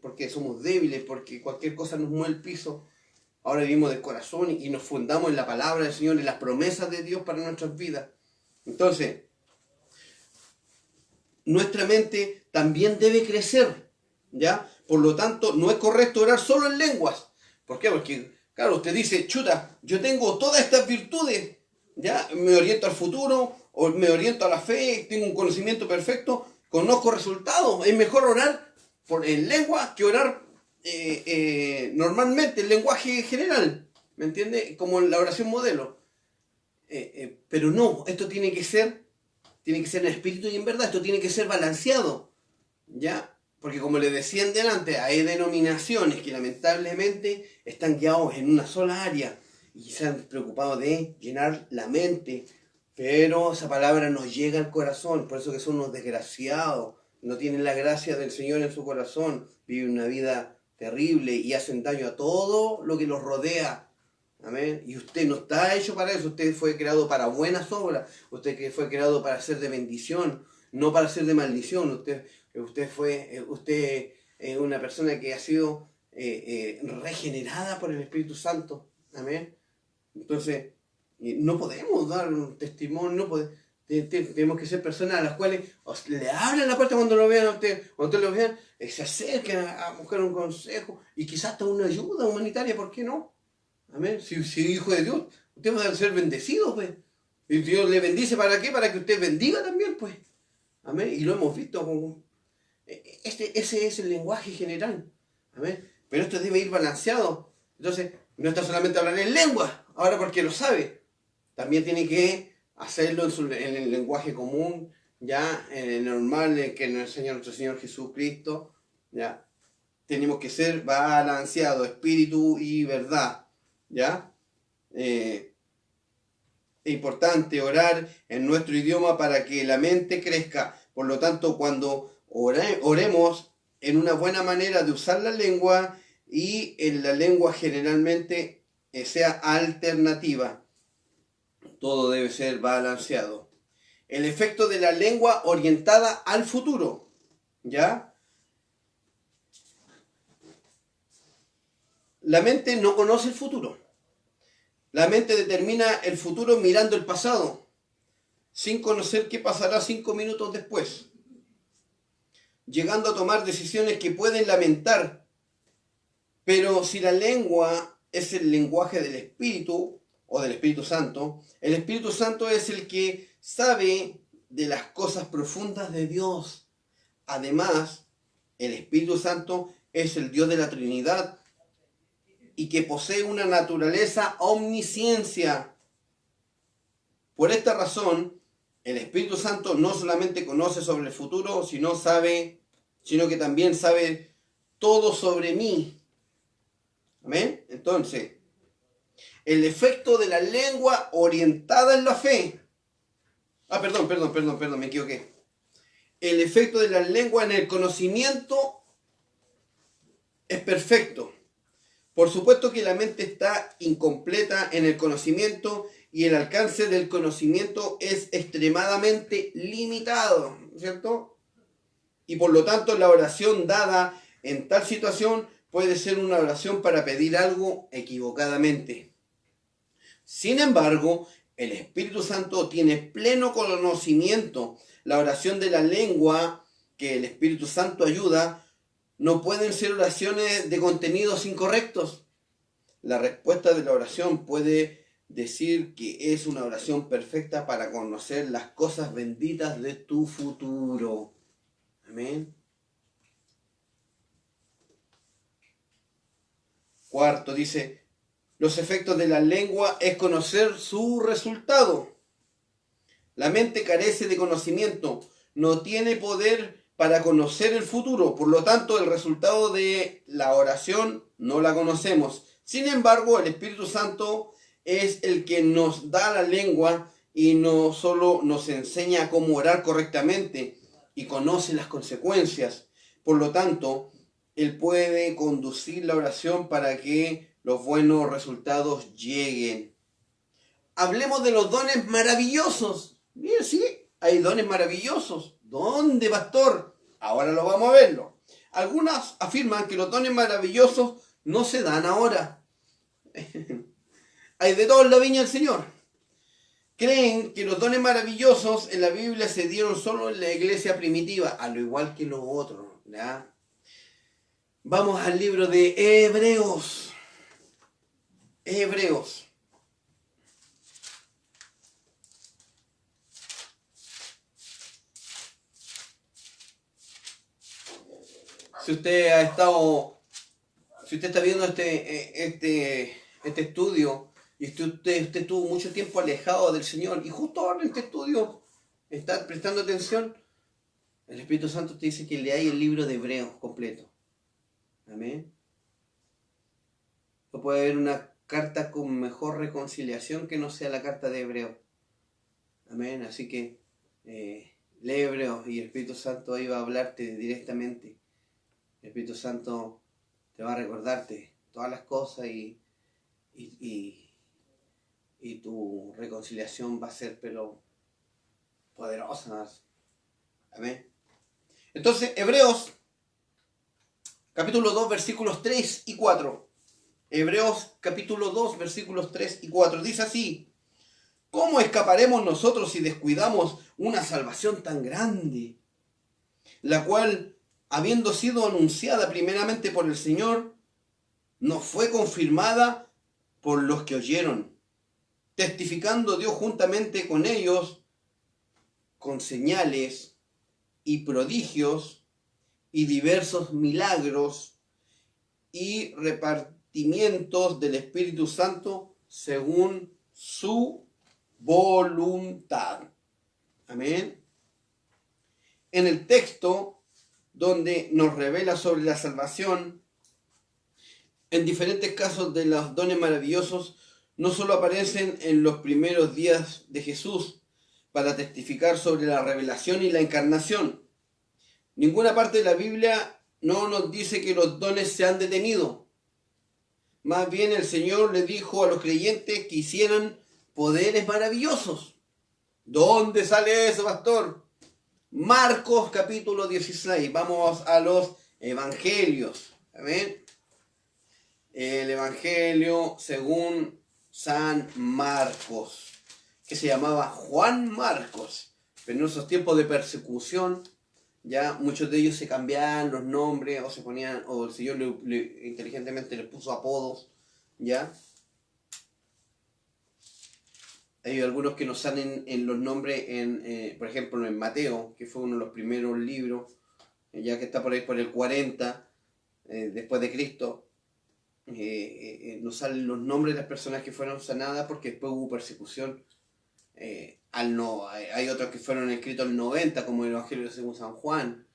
Porque somos débiles, porque cualquier cosa nos mueve el piso. Ahora vivimos del corazón y nos fundamos en la palabra del Señor, en las promesas de Dios para nuestras vidas. Entonces, nuestra mente también debe crecer, ¿ya? Por lo tanto, no es correcto orar solo en lenguas. ¿Por qué? Porque, claro, usted dice, chuta, yo tengo todas estas virtudes, ¿ya? Me oriento al futuro, o me oriento a la fe, tengo un conocimiento perfecto, conozco resultados. Es mejor orar en lengua que orar normalmente, el lenguaje general, ¿me entiende? Como en la oración modelo. Pero no, esto tiene que ser en espíritu y en verdad, esto tiene que ser balanceado, ¿ya? Porque como les decía antes, hay denominaciones que lamentablemente están guiados en una sola área y se han preocupado de llenar la mente, pero esa palabra no llega al corazón, por eso que son unos desgraciados, no tienen la gracia del Señor en su corazón, viven una vida terrible y hacen daño a todo lo que los rodea. Amén. Y usted no está hecho para eso. Usted fue creado para buenas obras. Usted fue creado para ser de bendición, no para ser de maldición. Usted es una persona que ha sido regenerada por el Espíritu Santo. Amén. Entonces, no podemos dar un testimonio, tenemos que ser personas a las cuales le abran la puerta cuando lo vean a usted, cuando ustedes lo vean, se acerquen a buscar un consejo y quizás hasta una ayuda humanitaria, ¿por qué no? Amén. Si hijo de Dios, usted va a ser bendecido, pues. Y Dios le bendice, ¿para qué? Para que usted bendiga también, pues. Amén. Y lo hemos visto como... Ese es el lenguaje general. Amén. Pero esto debe ir balanceado. Entonces, no está solamente hablar en lengua, ahora porque lo sabe. También tiene que hacerlo en el lenguaje común, ya, en el normal, en el que nos enseña nuestro Señor Jesucristo, ya. Tenemos que ser balanceados, espíritu y verdad, ya. Es importante orar en nuestro idioma para que la mente crezca. Por lo tanto, cuando oremos en una buena manera de usar la lengua y en la lengua generalmente sea alternativa. Todo debe ser balanceado. El efecto de la lengua orientada al futuro, ¿ya? La mente no conoce el futuro. La mente determina el futuro mirando el pasado, sin conocer qué pasará 5 minutos después, llegando a tomar decisiones que pueden lamentar. Pero si la lengua es el lenguaje del Espíritu, o del Espíritu Santo, el Espíritu Santo es el que sabe de las cosas profundas de Dios. Además, el Espíritu Santo es el Dios de la Trinidad y que posee una naturaleza omnisciencia. Por esta razón, el Espíritu Santo no solamente conoce sobre el futuro, sino que también sabe todo sobre mí. ¿Amén? Entonces, el efecto de la lengua orientada en la fe. Perdón, me equivoqué. El efecto de la lengua en el conocimiento es perfecto. Por supuesto que la mente está incompleta en el conocimiento y el alcance del conocimiento es extremadamente limitado, ¿cierto? Y por lo tanto la oración dada en tal situación puede ser una oración para pedir algo equivocadamente. Sin embargo, el Espíritu Santo tiene pleno conocimiento. La oración de la lengua que el Espíritu Santo ayuda no pueden ser oraciones de contenidos incorrectos. La respuesta de la oración puede decir que es una oración perfecta para conocer las cosas benditas de tu futuro. Amén. Cuarto, dice, los efectos de la lengua es conocer su resultado. La mente carece de conocimiento, no tiene poder para conocer el futuro, por lo tanto el resultado de la oración no la conocemos. Sin embargo, el Espíritu Santo es el que nos da la lengua y no solo nos enseña cómo orar correctamente y conoce las consecuencias. Por lo tanto, Él puede conducir la oración para que los buenos resultados lleguen. Hablemos de los dones maravillosos. Mira, sí, hay dones maravillosos. ¿Dónde, pastor? Ahora lo vamos a verlo. Algunas afirman que los dones maravillosos no se dan ahora. Hay de todo en la viña del Señor. Creen que los dones maravillosos en la Biblia se dieron solo en la iglesia primitiva, al igual que los otros, ¿ya? Vamos al libro de Hebreos. Hebreos. Si usted está viendo este estudio y usted estuvo mucho tiempo alejado del Señor y justo ahora en este estudio está prestando atención, el Espíritu Santo te dice que leáis el libro de Hebreos completo. Amén. No puede haber una carta con mejor reconciliación que no sea la carta de Hebreos. Amén. Así que lee Hebreos y el Espíritu Santo ahí va a hablarte directamente. El Espíritu Santo te va a recordarte todas las cosas y tu reconciliación va a ser pero poderosa. Amén. Entonces, Hebreos capítulo 2, versículos 3 y 4. Hebreos capítulo 2, versículos 3 y 4. Dice así: ¿cómo escaparemos nosotros si descuidamos una salvación tan grande, la cual, habiendo sido anunciada primeramente por el Señor, nos fue confirmada por los que oyeron, testificando Dios juntamente con ellos, con señales y prodigios y diversos milagros y repartimientos del Espíritu Santo según su voluntad? Amén. En el texto donde nos revela sobre la salvación, en diferentes casos de los dones maravillosos, no solo aparecen en los primeros días de Jesús para testificar sobre la revelación y la encarnación. Ninguna parte de la Biblia no nos dice que los dones se han detenido. Más bien el Señor le dijo a los creyentes que hicieran poderes maravillosos. ¿Dónde sale eso, pastor? Marcos capítulo 16. Vamos a los evangelios. Amén. El evangelio según San Marcos, que se llamaba Juan Marcos. Pero en esos tiempos de persecución, ya muchos de ellos se cambiaban los nombres o se ponían, o el Señor inteligentemente les puso apodos, ya. Hay algunos que nos salen en los nombres, por ejemplo, en Mateo, que fue uno de los primeros libros, ya que está por ahí por el 40, después de Cristo. Nos salen los nombres de las personas que fueron sanadas porque después hubo persecución. Hay otros que fueron escritos al 90, como el Evangelio según San Juan.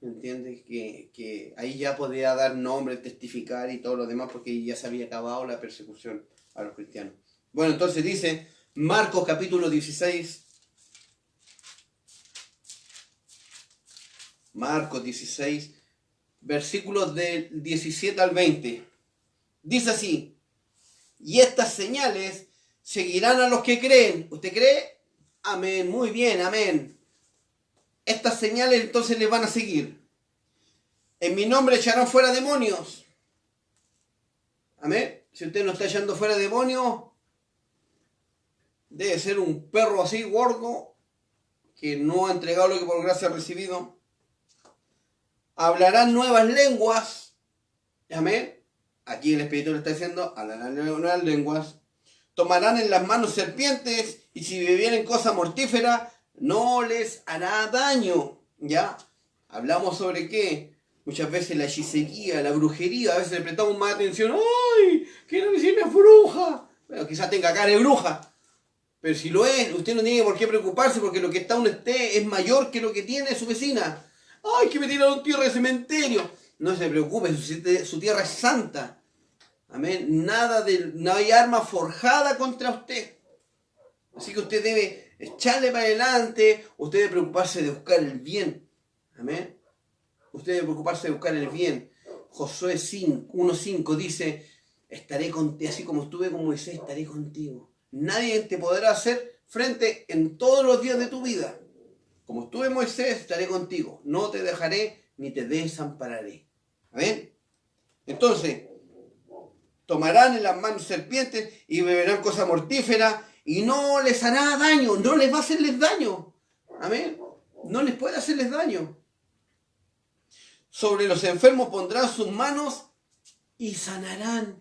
¿Entiendes? Que ahí ya podía dar nombre, testificar y todo lo demás porque ya se había acabado la persecución a los cristianos. Bueno, entonces dice Marcos capítulo 16. Marcos 16, versículos del 17 al 20. Dice así: y estas señales seguirán a los que creen. ¿Usted cree? Amén, muy bien, amén. Estas señales entonces les van a seguir. En mi nombre echarán fuera demonios. Amén. Si usted no está echando fuera demonios, debe ser un perro así gordo que no ha entregado lo que por gracia ha recibido. Hablarán nuevas lenguas. Amén. Aquí el Espíritu le está diciendo, hablarán nuevas lenguas. Tomarán en las manos serpientes y si bebieren cosa mortífera no les hará daño. ¿Ya? Hablamos sobre qué. Muchas veces la hechicería, la brujería, a veces le prestamos más atención. ¡Ay! ¡Quiero decirme bruja! Bueno, quizás tenga cara de bruja. Pero si lo es, usted no tiene por qué preocuparse porque lo que está usted es mayor que lo que tiene su vecina. ¡Ay, que me tiraron tierra de cementerio! No se preocupe, su tierra es santa. Amén. No hay arma forjada contra usted. Así que usted debe echarle para adelante, usted debe preocuparse de buscar el bien. Amén. Usted debe preocuparse de buscar el bien. Josué 1:5 dice, estaré contigo, así como estuve con Moisés, estaré contigo. Nadie te podrá hacer frente en todos los días de tu vida. Como estuve en Moisés, estaré contigo. No te dejaré ni te desampararé. ¿Amén? Entonces, tomarán en las manos serpientes y beberán cosa mortífera y no les hará daño. No les va a hacerles daño. Amén. No les puede hacerles daño. Sobre los enfermos pondrán sus manos y sanarán.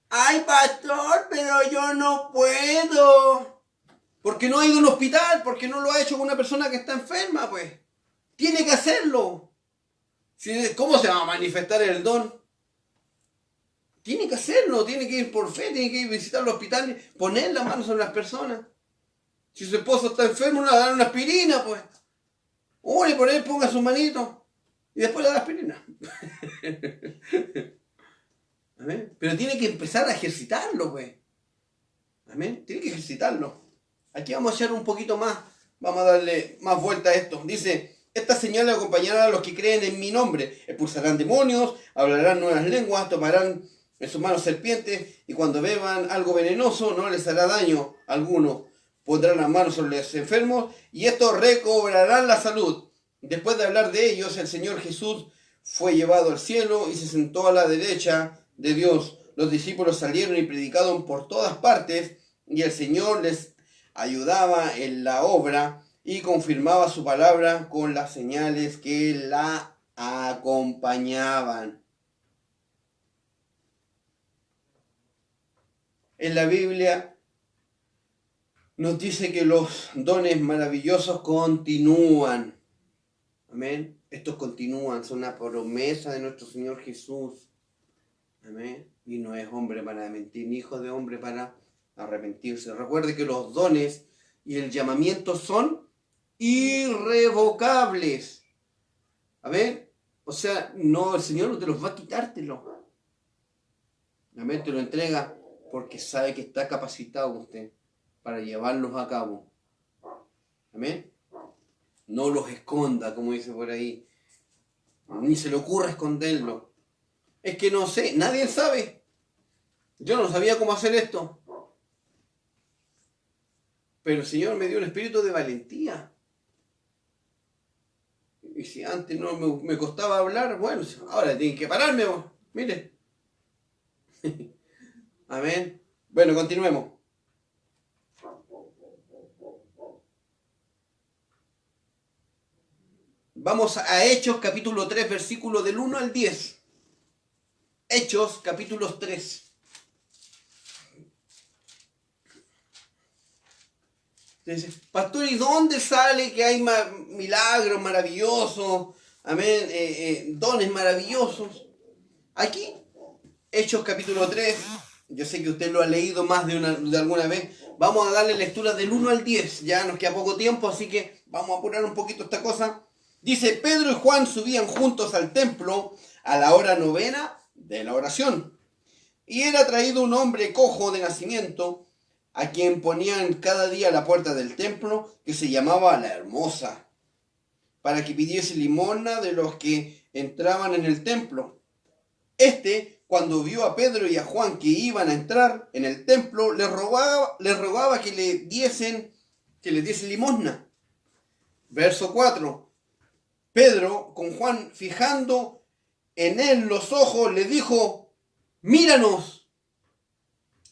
¡Ay, pastor, pero yo no puedo! Porque no ha ido a un hospital, porque no lo ha hecho con una persona que está enferma, pues. Tiene que hacerlo. ¿Cómo se va a manifestar el don? Tiene que hacerlo, tiene que ir por fe, tiene que ir a visitar el hospital, poner las manos sobre las personas. Si su esposo está enfermo, le va a dar una aspirina, pues. Ore por él, ponga sus manitos y después le da la aspirina. ¿Amén? Pero tiene que empezar a ejercitarlo, pues. ¿Amén? Tiene que ejercitarlo. Aquí vamos a echar un poquito más, vamos a darle más vuelta a esto. Dice, Estas señales acompañarán a los que creen en mi nombre. Expulsarán demonios, hablarán nuevas lenguas, tomarán en sus manos serpientes, y cuando beban algo venenoso no les hará daño alguno. Pondrán las manos sobre los enfermos y estos recobrarán la salud. Después de hablar de ellos, el Señor Jesús fue llevado al cielo y se sentó a la derecha de Dios. Los discípulos salieron y predicaron por todas partes, y el Señor les ayudaba en la obra y confirmaba su palabra con las señales que la acompañaban. En la Biblia nos dice que los dones maravillosos continúan. Amén. Estos continúan, son una promesa de nuestro Señor Jesús. Amén. Y no es hombre para mentir, ni hijo de hombre para arrepentirse. Recuerde que los dones y el llamamiento son irrevocables. Amén. O sea, no, el Señor no te los va a quitártelo. Amén. Te lo entrega porque sabe que está capacitado usted para llevarlos a cabo. Amén. No los esconda, como dice por ahí. Ni se le ocurra esconderlo. Es que no sé, nadie sabe. Yo no sabía cómo hacer esto. Pero el Señor me dio un espíritu de valentía. Y si antes no me costaba hablar, bueno, ahora tienen que pararme. Mire. Amén. Bueno, continuemos. Vamos a Hechos capítulo 3, versículo del 1 al 10. Hechos capítulo 3. Dice, pastor, ¿y dónde sale que hay milagros maravillosos? Amén. Dones maravillosos. Aquí, Hechos capítulo 3. Yo sé que usted lo ha leído más de alguna vez. Vamos a darle lectura del 1 al 10. Ya nos queda poco tiempo, así que vamos a apurar un poquito esta cosa. Dice, Pedro y Juan subían juntos al templo a la hora 9 de la oración. Y era traído un hombre cojo de nacimiento, a quien ponían cada día a la puerta del templo, que se llamaba La Hermosa, para que pidiese limosna de los que entraban en el templo. Cuando vio a Pedro y a Juan que iban a entrar en el templo, les rogaba que les diesen limosna. Verso 4. Pedro, con Juan fijando en él los ojos, le dijo, míranos.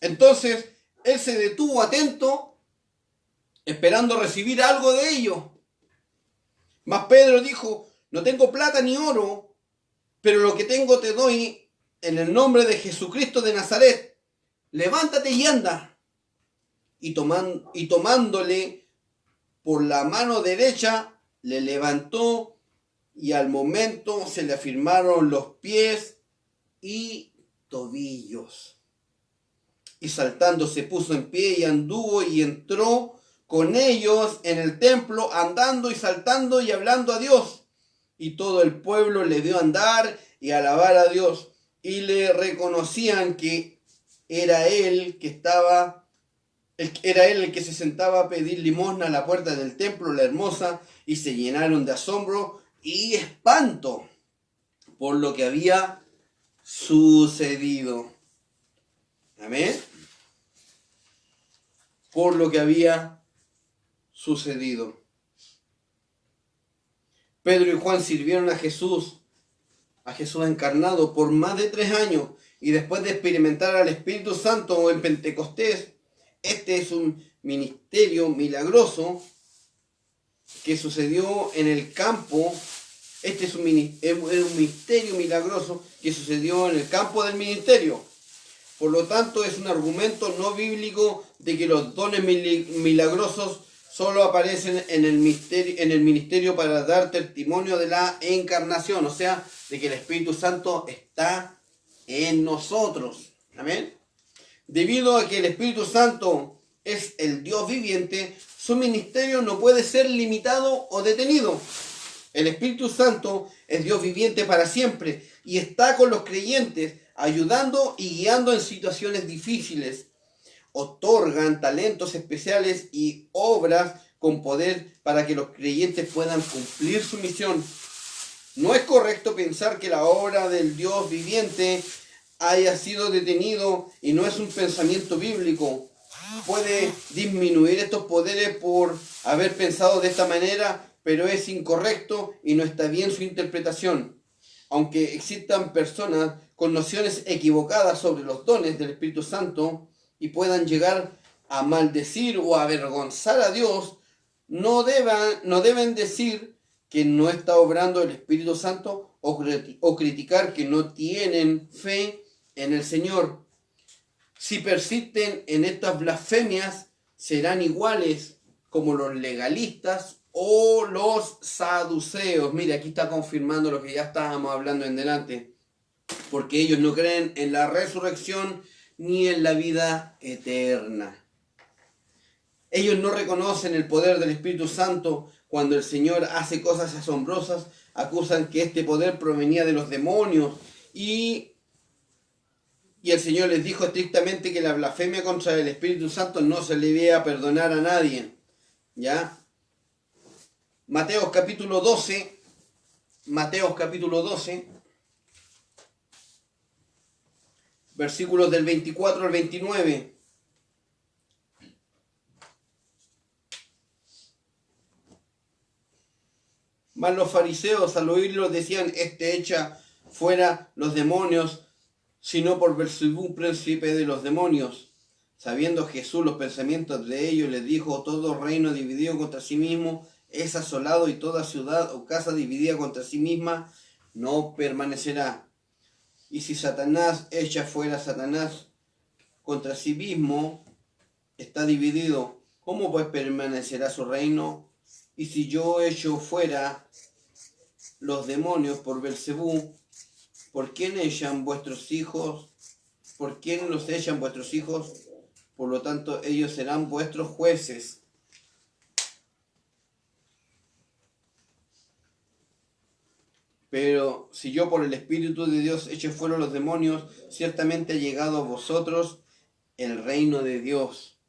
Entonces él se detuvo atento, esperando recibir algo de ellos. Mas Pedro dijo, no tengo plata ni oro, pero lo que tengo te doy en el nombre de Jesucristo de Nazaret. Levántate y anda. Y tomándole por la mano derecha, le levantó, y al momento se le afirmaron los pies y tobillos. Y saltando se puso en pie y anduvo y entró con ellos en el templo, andando y saltando y hablando a Dios. Y todo el pueblo le vio andar y alabar a Dios. Y le reconocían que era él el que se sentaba a pedir limosna a la puerta del templo, La Hermosa, y se llenaron de asombro y espanto por lo que había sucedido. Amén. Por lo que había sucedido. Pedro y Juan sirvieron a Jesús encarnado por más de 3 años, y después de experimentar al Espíritu Santo en Pentecostés, este es un ministerio milagroso que sucedió en el campo. Este es un misterio milagroso que sucedió en el campo del ministerio. Por lo tanto, es un argumento no bíblico de que los dones milagrosos solo aparecen en el ministerio para dar testimonio de la encarnación, o sea, de que el Espíritu Santo está en nosotros. Amén. Debido a que el Espíritu Santo es el Dios viviente, su ministerio no puede ser limitado o detenido. El Espíritu Santo es Dios viviente para siempre y está con los creyentes, ayudando y guiando en situaciones difíciles. Otorgan talentos especiales y obras con poder para que los creyentes puedan cumplir su misión. No es correcto pensar que la obra del Dios viviente haya sido detenido y no es un pensamiento bíblico. Puede disminuir estos poderes por haber pensado de esta manera, pero es incorrecto y no está bien su interpretación. Aunque existan personas con nociones equivocadas sobre los dones del Espíritu Santo y puedan llegar a maldecir o avergonzar a Dios, no deben decir que no está obrando el Espíritu Santo o criticar que no tienen fe en el Señor. Si persisten en estas blasfemias, serán iguales como los legalistas o los saduceos. Mire, aquí está confirmando lo que ya estábamos hablando en delante. Porque ellos no creen en la resurrección ni en la vida eterna. Ellos no reconocen el poder del Espíritu Santo. Cuando el Señor hace cosas asombrosas, acusan que este poder provenía de los demonios. Y el Señor les dijo estrictamente que la blasfemia contra el Espíritu Santo no se le iba a perdonar a nadie. ¿Ya? Mateo capítulo 12. Mateo capítulo 12. Versículos del 24 al 29. Mas los fariseos al oírlo decían: este echa fuera los demonios, sino por Beelzebú, príncipe de los demonios. Sabiendo Jesús los pensamientos de ellos, les dijo: todo reino dividido contra sí mismo es asolado, y toda ciudad o casa dividida contra sí misma no permanecerá. Y si Satanás echa fuera a Satanás contra sí mismo, está dividido, ¿cómo pues permanecerá su reino? Y si yo echo fuera los demonios por Beelzebú, ¿por quién echan vuestros hijos? ¿Por quién los echan vuestros hijos? Por lo tanto, ellos serán vuestros jueces. Pero si yo por el Espíritu de Dios echo fuera los demonios, ciertamente ha llegado a vosotros el reino de Dios.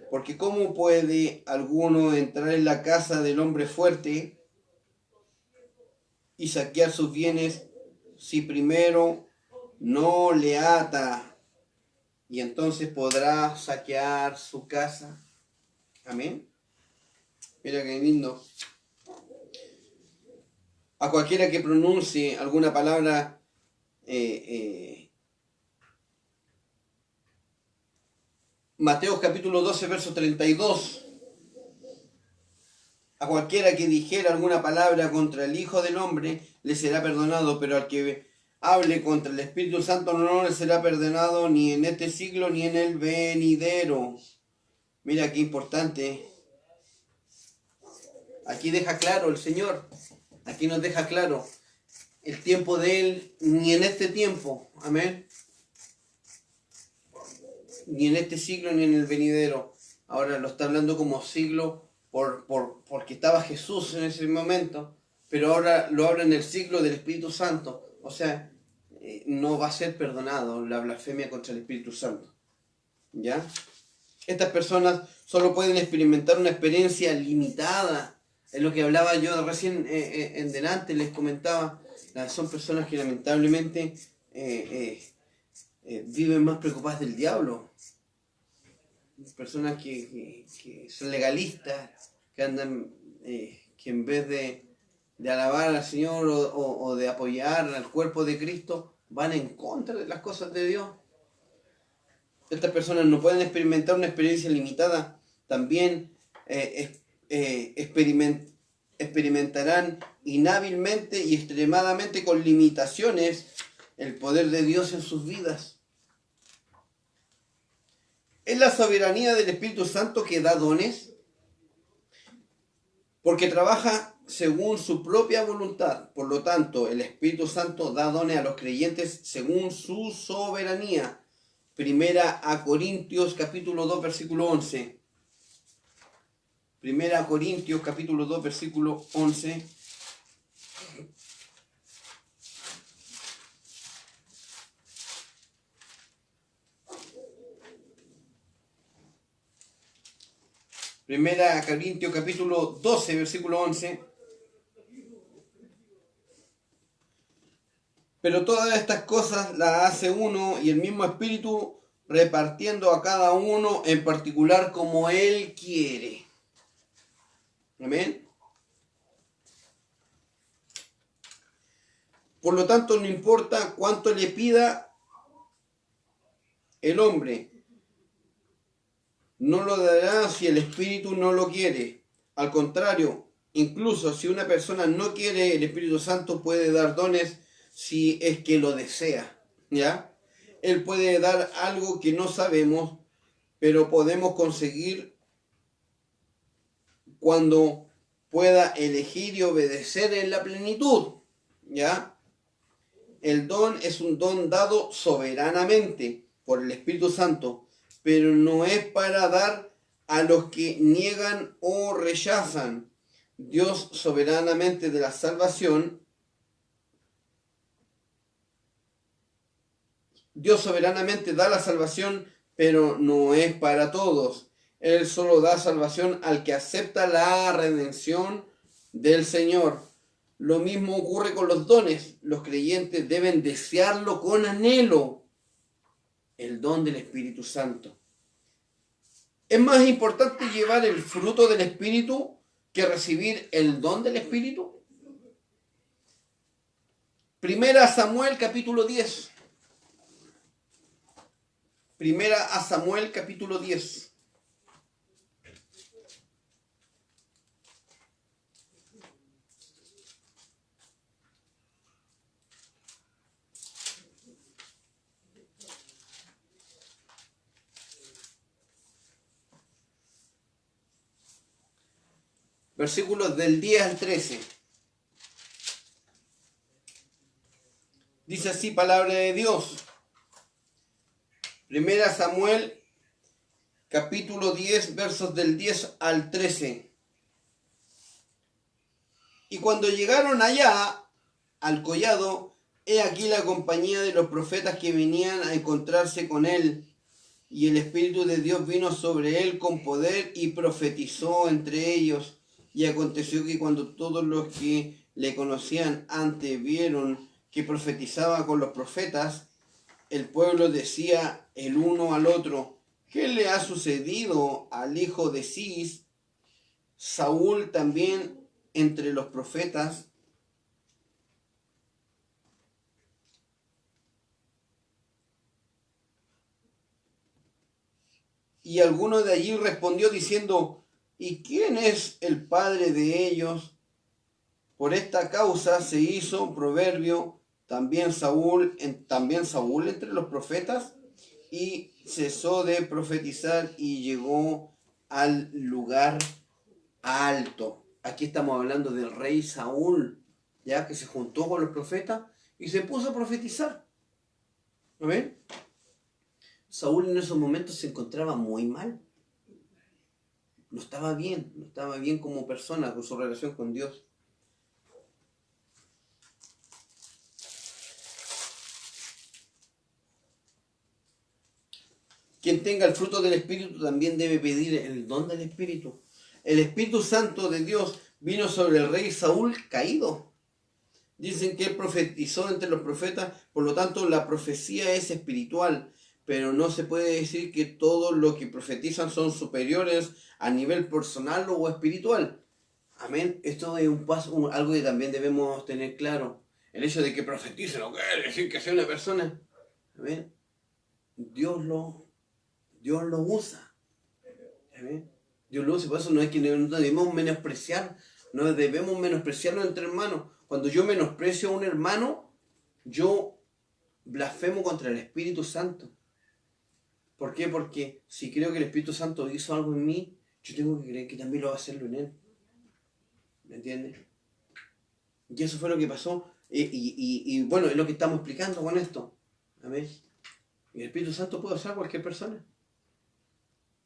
Porque ¿cómo puede alguno entrar en la casa del hombre fuerte y saquear sus bienes si primero no le ata, y entonces podrá saquear su casa? Amén. Mira qué lindo. A cualquiera que pronuncie alguna palabra Mateo capítulo 12, verso 32. A cualquiera que dijera alguna palabra contra el Hijo del Hombre le será perdonado, pero al que hable contra el Espíritu Santo no le será perdonado ni en este siglo ni en el venidero. Mira qué importante. Aquí deja claro el Señor. Aquí nos deja claro el tiempo de Él, ni en este tiempo. Amén. Ni en este siglo ni en el venidero. Ahora lo está hablando como siglo porque estaba Jesús en ese momento, pero ahora lo habla en el siglo del Espíritu Santo. O sea, no va a ser perdonado la blasfemia contra el Espíritu Santo. ¿Ya? Estas personas solo pueden experimentar una experiencia limitada. Es lo que hablaba yo recién en delante, les comentaba. Son personas que lamentablemente viven más preocupadas del diablo. Personas que son legalistas, que andan, que en vez de alabar al Señor o de apoyar al cuerpo de Cristo, van en contra de las cosas de Dios. Estas personas no pueden experimentar una experiencia limitada. También experimentarán inhábilmente y extremadamente con limitaciones el poder de Dios en sus vidas. Es la soberanía del Espíritu Santo que da dones, porque trabaja según su propia voluntad. Por lo tanto, el Espíritu Santo da dones a los creyentes según su soberanía. Primera a Corintios capítulo 2 versículo 11. Primera a Corintios capítulo 2 versículo 11. Primera Corintios capítulo 12, versículo 11. Pero todas estas cosas las hace uno y el mismo Espíritu, repartiendo a cada uno en particular como Él quiere. Amén. Por lo tanto, no importa cuánto le pida el hombre, no lo dará si el Espíritu no lo quiere. Al contrario, incluso si una persona no quiere, el Espíritu Santo puede dar dones si es que lo desea, ¿ya? Él puede dar algo que no sabemos, pero podemos conseguir cuando pueda elegir y obedecer en la plenitud, ¿ya? El don es un don dado soberanamente por el Espíritu Santo, pero no es para dar a los que niegan o rechazan. Dios soberanamente de la salvación, Dios soberanamente da la salvación, pero no es para todos. Él solo da salvación al que acepta la redención del Señor. Lo mismo ocurre con los dones. Los creyentes deben desearlo con anhelo. El don del Espíritu Santo. ¿Es más importante llevar el fruto del Espíritu que recibir el don del Espíritu? Primera Samuel capítulo 10. Primera a Samuel capítulo 10. Versículos del 10 al 13. Dice así palabra de Dios. Primera Samuel, capítulo 10, versos del 10 al 13. Y cuando llegaron allá, al collado, he aquí la compañía de los profetas que venían a encontrarse con él. Y el Espíritu de Dios vino sobre él con poder y profetizó entre ellos. Y aconteció que cuando todos los que le conocían antes vieron que profetizaba con los profetas, el pueblo decía el uno al otro: ¿qué le ha sucedido al hijo de Cis? Saúl también entre los profetas. Y alguno de allí respondió diciendo: ¿y quién es el padre de ellos? Por esta causa se hizo proverbio también Saúl entre los profetas, y cesó de profetizar y llegó al lugar alto. Aquí estamos hablando del rey Saúl, ya que se juntó con los profetas y se puso a profetizar. ¿No ven? Saúl en esos momentos se encontraba muy mal. No estaba bien como persona con su relación con Dios. Quien tenga el fruto del Espíritu también debe pedir el don del Espíritu. El Espíritu Santo de Dios vino sobre el rey Saúl caído. Dicen que él profetizó entre los profetas, por lo tanto la profecía es espiritual, pero no se puede decir que todos los que profetizan son superiores a nivel personal o espiritual. Amén. Esto es un paso, algo que también debemos tener claro. El hecho de que profetice no quiere decir que sea una persona. Amén. Dios lo usa. ¿Amén? Dios lo usa, por eso no es que no debemos menospreciar, no debemos menospreciarlo entre hermanos. Cuando yo menosprecio a un hermano, yo blasfemo contra el Espíritu Santo. ¿Por qué? Porque si creo que el Espíritu Santo hizo algo en mí, yo tengo que creer que también lo va a hacerlo en él. ¿Me entiendes? Y eso fue lo que pasó. Y bueno, es lo que estamos explicando con esto. Amén. Y el Espíritu Santo puede usar a cualquier persona.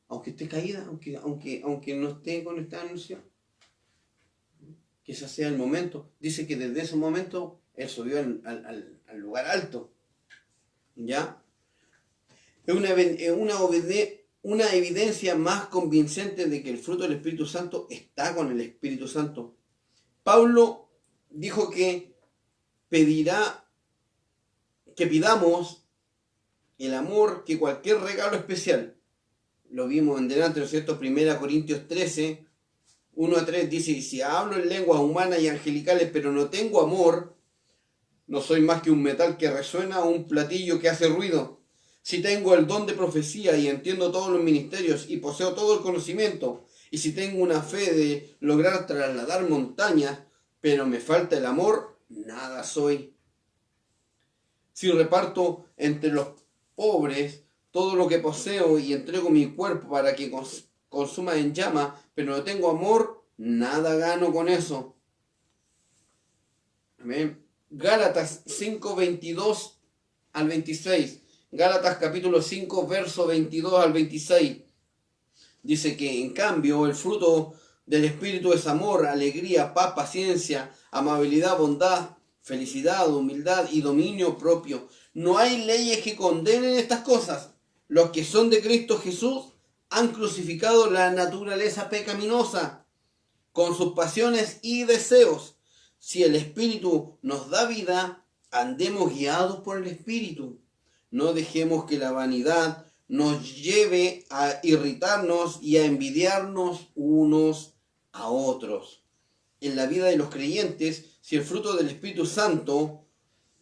Aunque esté caída, aunque no esté conectada en unción. Quizás sea el momento. Dice que desde ese momento él subió al lugar alto. ¿Ya? Es una evidencia más convincente de que el fruto del Espíritu Santo está con el Espíritu Santo. Pablo dijo que pidamos el amor que cualquier regalo especial. Lo vimos en delante, ¿no es cierto? 1 Corintios 13, 1-3 dice: y si hablo en lenguas humanas y angelicales, pero no tengo amor, no soy más que un metal que resuena o un platillo que hace ruido. Si tengo el don de profecía y entiendo todos los ministerios y poseo todo el conocimiento, y si tengo una fe de lograr trasladar montañas, pero me falta el amor, nada soy. Si reparto entre los pobres todo lo que poseo y entrego mi cuerpo para que consuma en llama, pero no tengo amor, nada gano con eso. Amén. Gálatas 5, 22 al 26. Gálatas capítulo 5, verso 22 al 26. Dice que en cambio el fruto del Espíritu es amor, alegría, paz, paciencia, amabilidad, bondad, felicidad, humildad y dominio propio. No hay leyes que condenen estas cosas. Los que son de Cristo Jesús han crucificado la naturaleza pecaminosa con sus pasiones y deseos. Si el Espíritu nos da vida, andemos guiados por el Espíritu. No dejemos que la vanidad nos lleve a irritarnos y a envidiarnos unos a otros. En la vida de los creyentes, si el fruto del Espíritu Santo,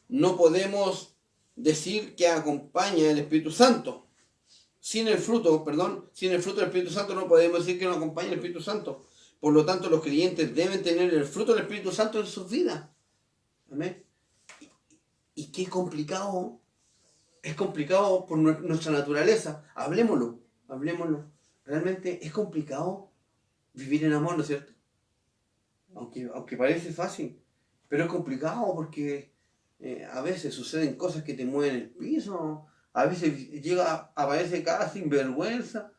no podemos decir que acompaña el Espíritu Santo. Sin el fruto del Espíritu Santo no podemos decir que no acompaña el Espíritu Santo. Por lo tanto, los creyentes deben tener el fruto del Espíritu Santo en sus vidas. Amén. Y qué complicado. Es complicado por nuestra naturaleza. Hablémoslo. Realmente es complicado vivir en amor, ¿no es cierto? Aunque parece fácil. Pero es complicado porque a veces suceden cosas que te mueven el piso. A veces aparece cada sinvergüenza.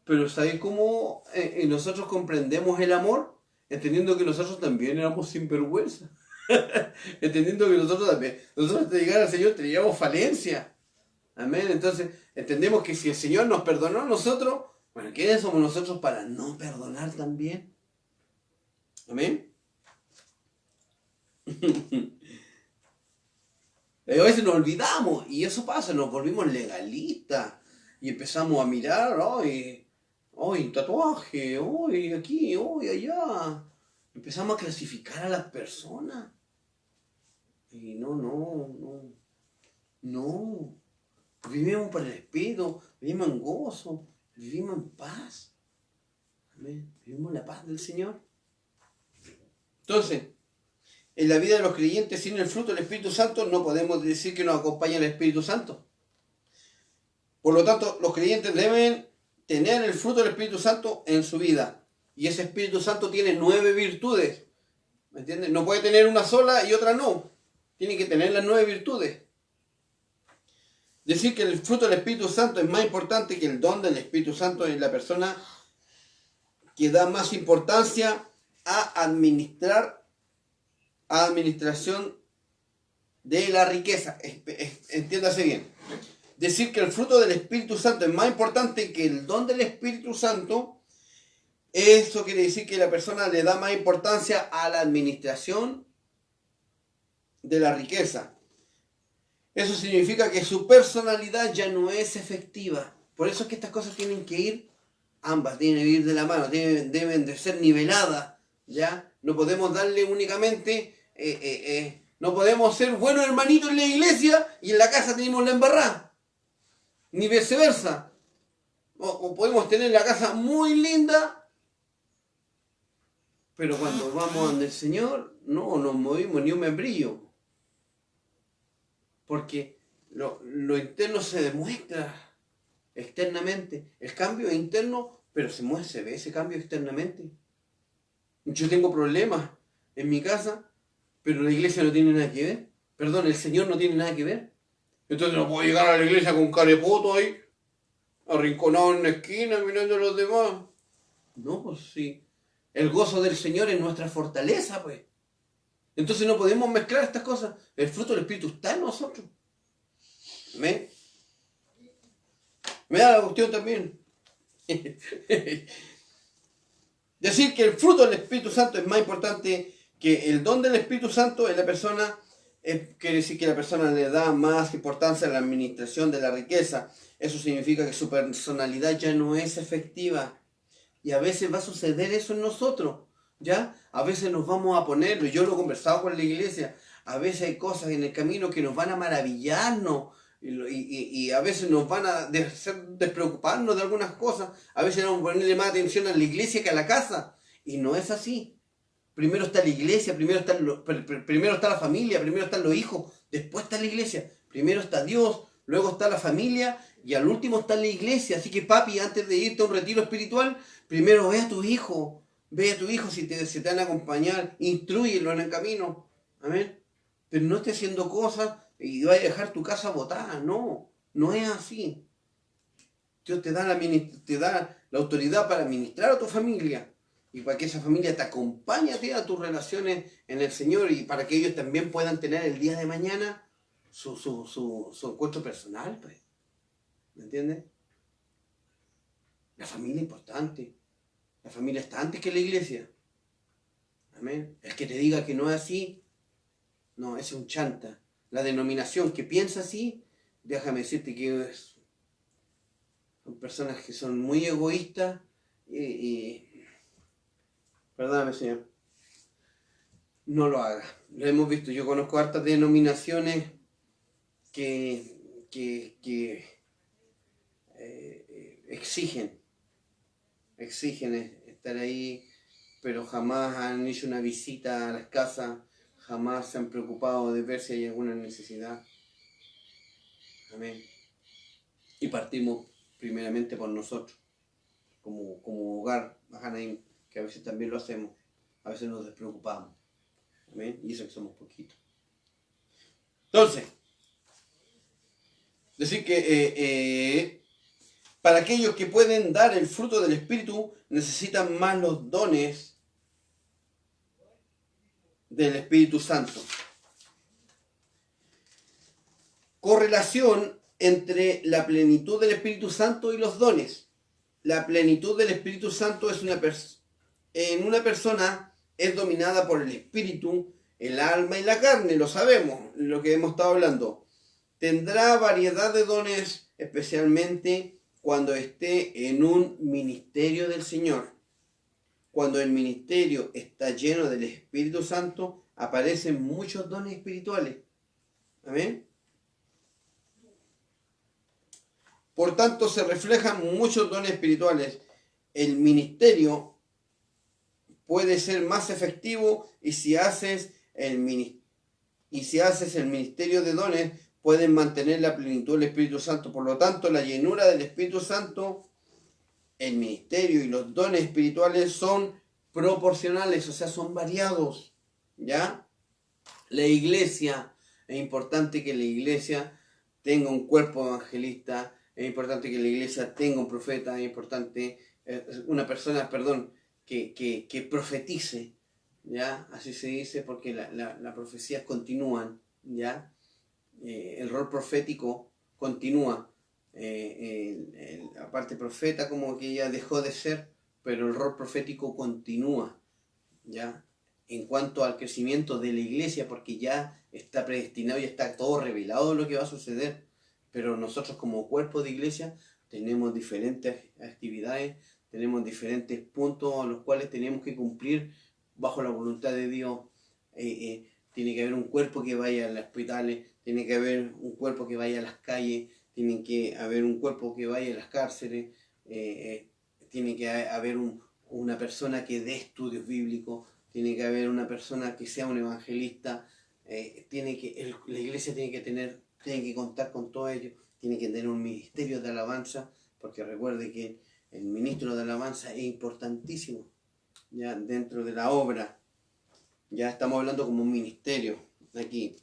Pero ¿sabes cómo nosotros comprendemos el amor? Entendiendo que nosotros también éramos sinvergüenza. Entendiendo que nosotros hasta llegar al Señor teníamos falencia. Amén. Entonces entendemos que si el Señor nos perdonó a nosotros, bueno, ¿quiénes somos nosotros para no perdonar también? Amén. A veces nos olvidamos y eso pasa, nos volvimos legalistas y empezamos a mirar, hoy tatuaje, hoy aquí, hoy allá. Empezamos a clasificar a las personas. Y no. Vivimos por el Espíritu, vivimos en gozo, vivimos en paz. Amén. Vivimos la paz del Señor. Entonces, en la vida de los creyentes, sin el fruto del Espíritu Santo, no podemos decir que nos acompaña el Espíritu Santo. Por lo tanto, los creyentes deben tener el fruto del Espíritu Santo en su vida. Y ese Espíritu Santo tiene 9 virtudes. ¿Me entiendes? No puede tener una sola y otra no. Tiene que tener las 9 virtudes. Decir que el fruto del Espíritu Santo es más importante que el don del Espíritu Santo en la persona que da más importancia a administración de la riqueza. Entiéndase bien. Decir que el fruto del Espíritu Santo es más importante que el don del Espíritu Santo, eso quiere decir que la persona le da más importancia a la administración de la riqueza. Eso significa que su personalidad ya no es efectiva. Por eso es que estas cosas tienen que ir, ambas tienen que ir de la mano, deben de ser niveladas, ¿ya? No podemos darle únicamente, no podemos ser buenos hermanitos en la iglesia y en la casa tenemos la embarrada. Ni viceversa. O podemos tener la casa muy linda, pero cuando vamos ante el Señor, no nos movimos ni un membrillo. Porque lo interno se demuestra externamente. El cambio es interno, pero se ve ese cambio externamente. Yo tengo problemas en mi casa, pero la iglesia no tiene nada que ver. Perdón, el Señor no tiene nada que ver. Entonces no puedo llegar a la iglesia con carepoto ahí, arrinconado en una esquina, mirando a los demás. No, pues sí. El gozo del Señor es nuestra fortaleza, pues. Entonces no podemos mezclar estas cosas. El fruto del Espíritu está en nosotros. ¿Amén? Me da la cuestión también. Decir que el fruto del Espíritu Santo es más importante que el don del Espíritu Santo en la persona, quiere decir que la persona le da más importancia a la administración de la riqueza. Eso significa que su personalidad ya no es efectiva. Y a veces va a suceder eso en nosotros, ¿ya? A veces nos vamos a ponerlo, yo lo he conversado con la iglesia, a veces hay cosas en el camino que nos van a maravillarnos, y a veces nos van a hacer despreocuparnos de algunas cosas, a veces vamos a ponerle más atención a la iglesia que a la casa, y no es así. Primero está la iglesia, primero está la familia, primero están los hijos, después está la iglesia, primero está Dios, luego está la familia y al último está la iglesia. Así que papi, antes de irte a un retiro espiritual, primero ve a tu hijo si te van a acompañar, instrúyelo en el camino, amén. Pero no estés haciendo cosas y vayas a dejar tu casa botada, no, no es así. Dios te da la autoridad para administrar a tu familia y para que esa familia te acompañe a tus relaciones en el Señor y para que ellos también puedan tener el día de mañana su encuentro personal, pues. ¿Me entiendes? La familia es importante. La familia está antes que la iglesia. Amén. El que te diga que no es así, no, ese es un chanta. La denominación que piensa así, déjame decirte que son personas que son muy egoístas perdóname, Señor. No lo haga. Lo hemos visto. Yo conozco hartas denominaciones que exigen estar ahí, pero jamás han hecho una visita a las casas, jamás se han preocupado de ver si hay alguna necesidad. Amén. Y partimos primeramente por nosotros, como hogar, Mahanaim, que a veces también lo hacemos, a veces nos despreocupamos. Amén. Y eso que somos poquitos. Entonces, decir que para aquellos que pueden dar el fruto del Espíritu, necesitan más los dones del Espíritu Santo. Correlación entre la plenitud del Espíritu Santo y los dones. La plenitud del Espíritu Santo es en una persona es dominada por el Espíritu, el alma y la carne, lo sabemos, lo que hemos estado hablando. Tendrá variedad de dones, especialmente cuando esté en un ministerio del Señor. Cuando el ministerio está lleno del Espíritu Santo, aparecen muchos dones espirituales. Amén. Por tanto, se reflejan muchos dones espirituales. El ministerio puede ser más efectivo y si haces el ministerio de dones, pueden mantener la plenitud del Espíritu Santo. Por lo tanto, la llenura del Espíritu Santo, el ministerio y los dones espirituales son proporcionales, o sea, son variados, ¿ya? La iglesia, es importante que la iglesia tenga un cuerpo evangelista, es importante que la iglesia tenga un profeta, es importante una persona, que profetice, ¿ya? Así se dice porque las profecías continúan, ¿ya? El rol profético continúa. La parte profeta como que ya dejó de ser, pero el rol profético continúa, ¿ya? En cuanto al crecimiento de la iglesia, porque ya está predestinado y está todo revelado lo que va a suceder, pero nosotros como cuerpo de iglesia tenemos diferentes actividades, tenemos diferentes puntos a los cuales tenemos que cumplir bajo la voluntad de Dios. Tiene que haber un cuerpo que vaya a los hospitales, tiene que haber un cuerpo que vaya a las calles, tiene que haber un cuerpo que vaya a las cárceles, tiene que haber una persona que dé estudios bíblicos, tiene que haber una persona que sea un evangelista, la iglesia tiene que contar con todo ello, tiene que tener un ministerio de alabanza, porque recuerde que el ministro de alabanza es importantísimo, ya dentro de la obra. Ya estamos hablando como un ministerio aquí.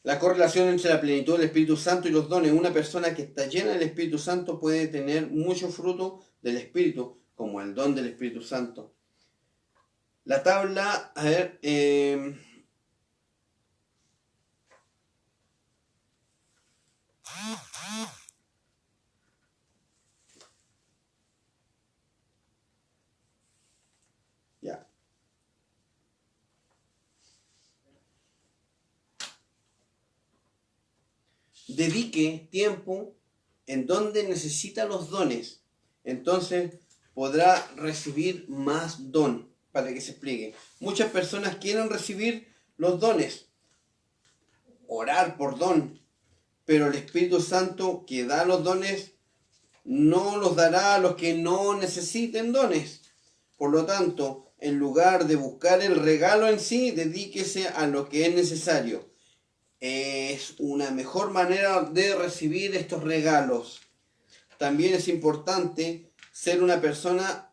La correlación entre la plenitud del Espíritu Santo y los dones. Una persona que está llena del Espíritu Santo puede tener mucho fruto del Espíritu, como el don del Espíritu Santo. La tabla, a ver, dedique tiempo en donde necesita los dones, entonces podrá recibir más don. Para que se explique, muchas personas quieren recibir los dones, orar por don, pero el Espíritu Santo que da los dones no los dará a los que no necesiten dones. Por lo tanto, en lugar de buscar el regalo en sí, dedíquese a lo que es necesario. Es una mejor manera de recibir estos regalos. También es importante ser una persona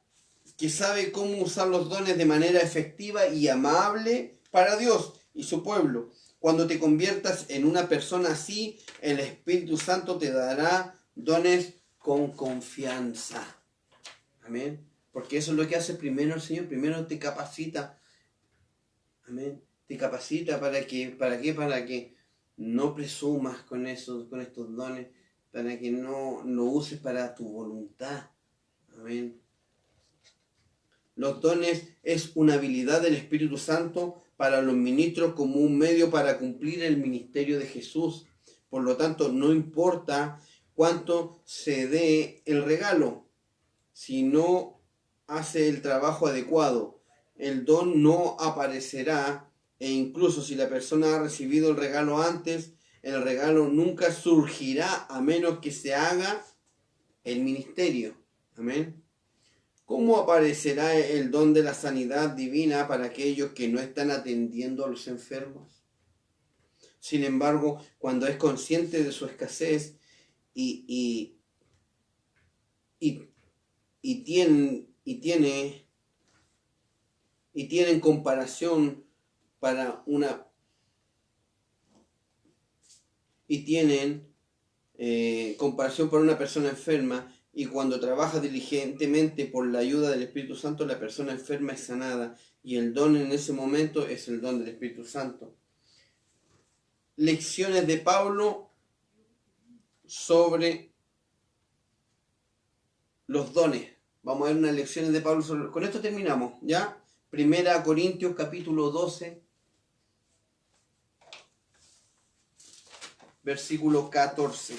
que sabe cómo usar los dones de manera efectiva y amable para Dios y su pueblo. Cuando te conviertas en una persona así, el Espíritu Santo te dará dones con confianza. Amén. Porque eso es lo que hace primero el Señor. Primero te capacita. Amén. Te capacita para que no presumas con estos dones, para que no lo uses para tu voluntad. Amén. Los dones es una habilidad del Espíritu Santo para los ministros como un medio para cumplir el ministerio de Jesús. Por lo tanto, no importa cuánto se dé el regalo, si no hace el trabajo adecuado, el don no aparecerá, e incluso si la persona ha recibido el regalo antes, el regalo nunca surgirá a menos que se haga el ministerio. Amén. ¿Cómo aparecerá el don de la sanidad divina para aquellos que no están atendiendo a los enfermos? Sin embargo, cuando es consciente de su escasez y tienen comparación para una comparación para una persona enferma, y cuando trabaja diligentemente por la ayuda del Espíritu Santo, la persona enferma es sanada, y el don en ese momento es el don del Espíritu Santo. Lecciones de Pablo sobre los dones. Vamos a ver unas lecciones de Pablo sobre... Con esto terminamos, ¿ya? 1 Corintios capítulo 12, versículo 14.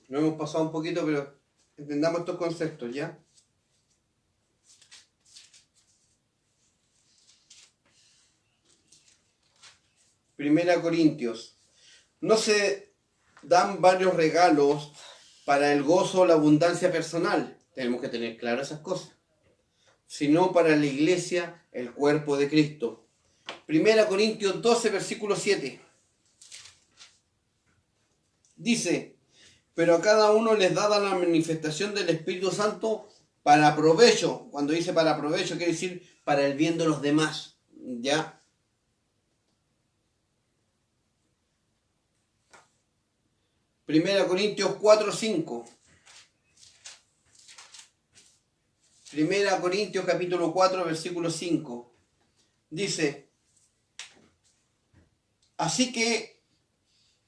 Lo hemos pasado un poquito, pero entendamos estos conceptos, ¿ya? Primera Corintios. No se dan varios regalos para el gozo o la abundancia personal. Tenemos que tener claras esas cosas. Sino para la iglesia, el cuerpo de Cristo. Primera Corintios 12, versículo 7. Dice: pero a cada uno les da la manifestación del Espíritu Santo para provecho. Cuando dice para provecho, quiere decir para el bien de los demás. ¿Ya? Primera Corintios 4, 5. Primera Corintios capítulo 4, versículo 5. Dice: así que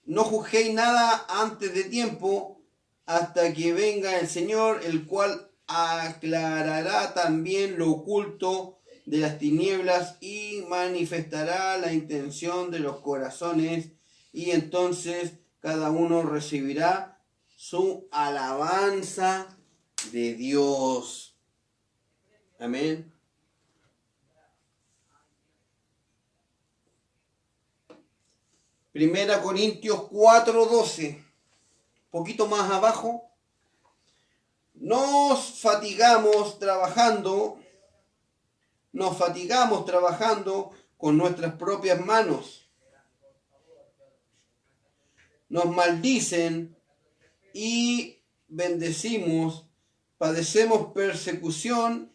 no juzguéis nada antes de tiempo, hasta que venga el Señor, el cual aclarará también lo oculto de las tinieblas y manifestará la intención de los corazones, y entonces cada uno recibirá su alabanza de Dios. Amén. Primera Corintios 4:12, poquito más abajo. Nos fatigamos trabajando con nuestras propias manos. Nos maldicen y bendecimos, padecemos persecución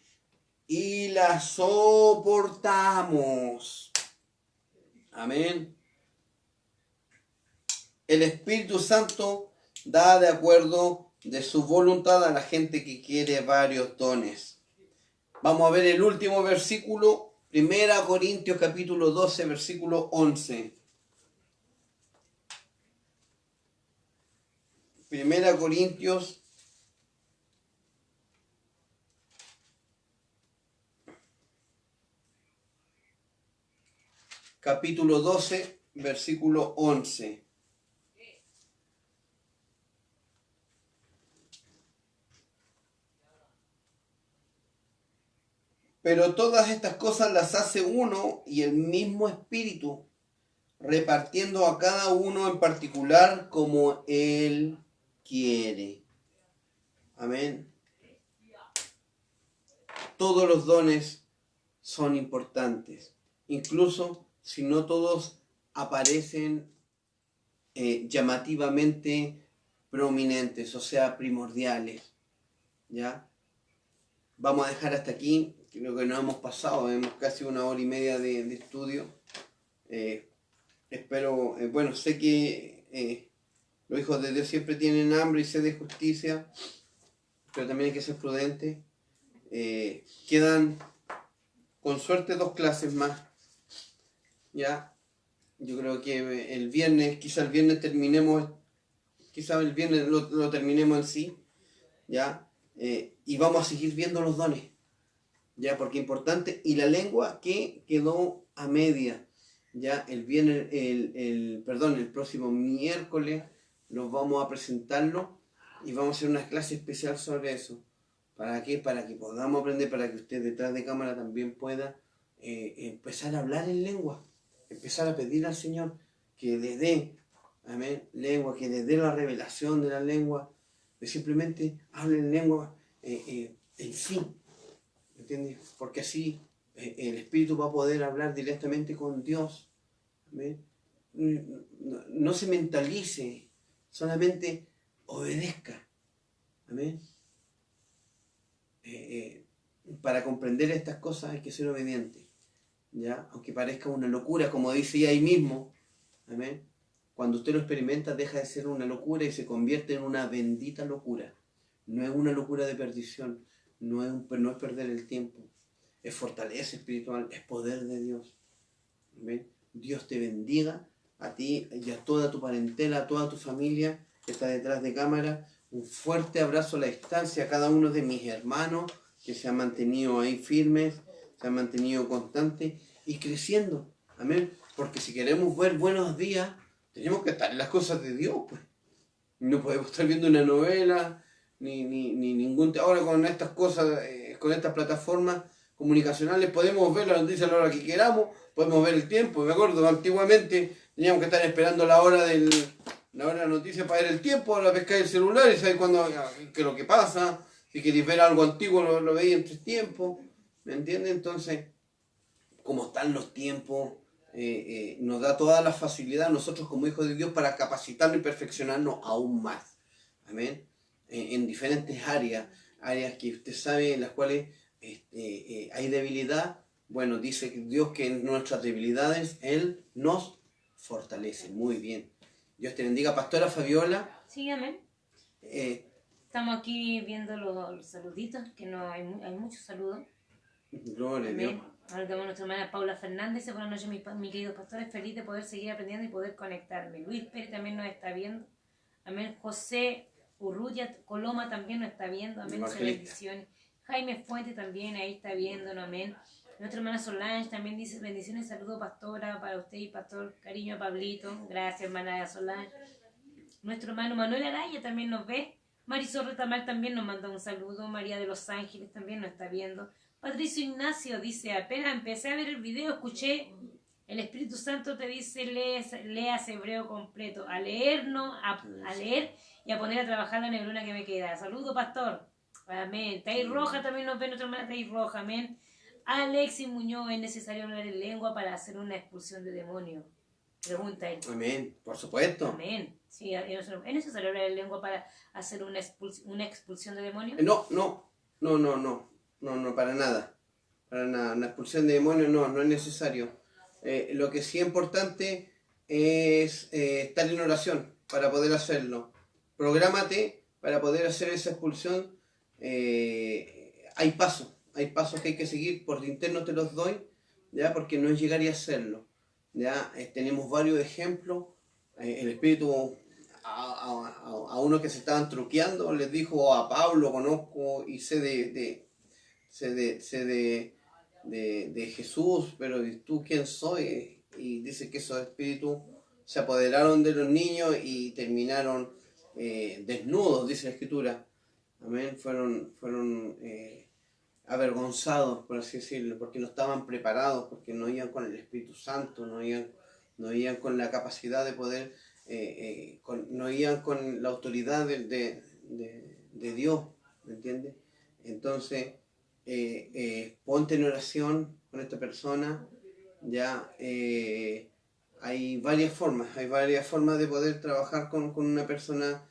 y la soportamos. Amén. El Espíritu Santo da de acuerdo de su voluntad a la gente que quiere varios dones. Vamos a ver el último versículo, 1 Corintios capítulo 12, versículo 11. Primera Corintios capítulo 12, versículo 11. Pero todas estas cosas las hace uno y el mismo Espíritu, repartiendo a cada uno en particular como Él quiere. Amén. Todos los dones son importantes, incluso si no todos aparecen llamativamente prominentes, o sea, primordiales. ¿Ya? Vamos a dejar hasta aquí, creo que nos hemos pasado, hemos casi 1 hora y media de estudio. Espero, bueno, sé que los hijos de Dios siempre tienen hambre y sed de justicia, pero también hay que ser prudentes. Quedan con suerte 2 clases más, ¿ya? Yo creo que el viernes, quizá el viernes terminemos, quizá el viernes lo terminemos en sí, ¿ya? Y vamos a seguir viendo los dones, ya, porque es importante. Y la lengua que quedó a media, ya, el viernes, el próximo miércoles nos vamos a presentarlo y vamos a hacer una clase especial sobre eso. ¿Para qué? Para que podamos aprender, para que usted detrás de cámara también pueda empezar a hablar en lengua, empezar a pedir al Señor que le dé, amén, lengua, que le dé la revelación de la lengua, de simplemente hable en lengua en sí, ¿entiendes? Porque así el Espíritu va a poder hablar directamente con Dios, amén. No se mentalice, solamente obedezca, amén. Para comprender estas cosas hay que ser obediente, ¿ya? Aunque parezca una locura, como dice ahí mismo, amén. Cuando usted lo experimenta, deja de ser una locura y se convierte en una bendita locura. No es una locura de perdición, no es perder el tiempo, es fortaleza espiritual, es poder de Dios. ¿Amén? Dios te bendiga a ti y a toda tu parentela, a toda tu familia que está detrás de cámara. Un fuerte abrazo a la distancia a cada uno de mis hermanos que se han mantenido ahí firmes, se han mantenido constantes y creciendo. Amén. Porque si queremos ver buenos días, tenemos que estar en las cosas de Dios, pues. No podemos estar viendo una novela, ni ningún... Ahora con estas cosas, con estas plataformas comunicacionales, podemos ver la noticia a la hora que queramos, podemos ver el tiempo. Me acuerdo, antiguamente teníamos que estar esperando la hora de la noticia para ver el tiempo, ahora pescar el celular y saber cuándo, qué es lo que pasa. Si queréis ver algo antiguo, lo veis en 3 tiempos. ¿Me entiendes? Entonces, como están los tiempos, nos da toda la facilidad nosotros como hijos de Dios para capacitarnos y perfeccionarnos aún más. Amén. En diferentes áreas que usted sabe en las cuales hay debilidad. Bueno, dice Dios que en nuestras debilidades Él nos fortalece. Muy bien. Dios te bendiga, Pastora Fabiola. Sí, amén. Estamos aquí viendo los saluditos, que no hay muchos saludos. Gloria a Dios. Ahora tenemos a nuestra hermana Paula Fernández. Buenas noches, mi querido pastor. Es feliz de poder seguir aprendiendo y poder conectarme. Luis Pérez también nos está viendo. Amén. José Urrutia Coloma también nos está viendo. Amén. Muchas bendiciones. Jaime Fuente también ahí está viéndonos. Amén. Nuestra hermana Solange también dice bendiciones, saludos pastora para usted y pastor, cariño a Pablito. Gracias hermana Solange. Nuestro hermano Manuel Araya también nos ve. Marisol Retamal también nos manda un saludo. María de los Ángeles también nos está viendo. Patricio Ignacio dice, apenas empecé a ver el video, escuché, el Espíritu Santo te dice, leas hebreo completo, a leer y a poner a trabajar la neurona que me queda. Saludo, pastor. Amén. Tair Roja también nos ve, nuestra hermana Tair Roja, amén. Alexis Muñoz, ¿es necesario hablar en lengua para hacer una expulsión de demonios? Pregunta él. Amén, por supuesto. Amén. Sí, ¿es necesario hablar en lengua para hacer una expulsión de demonios? No, para nada. Para nada. Una expulsión de demonios no es necesario. Lo que sí es importante es estar en oración para poder hacerlo. Prográmate para poder hacer esa expulsión. Hay pasos que hay que seguir, por interno te los doy, ¿ya? Porque no es llegar y hacerlo, ¿ya? Tenemos varios ejemplos, el Espíritu a unos que se estaban truqueando, les dijo a Pablo, conozco y sé de Jesús, pero ¿y tú quién soy? Y dice que esos espíritus se apoderaron de los niños y terminaron desnudos, dice la Escritura. Amén. Fueron avergonzados, por así decirlo, porque no estaban preparados, porque no iban con el Espíritu Santo, no iban con la capacidad de poder, no iban con la autoridad de Dios, ¿me entiendes? Entonces, ponte en oración con esta persona, ya hay varias formas de poder trabajar con una persona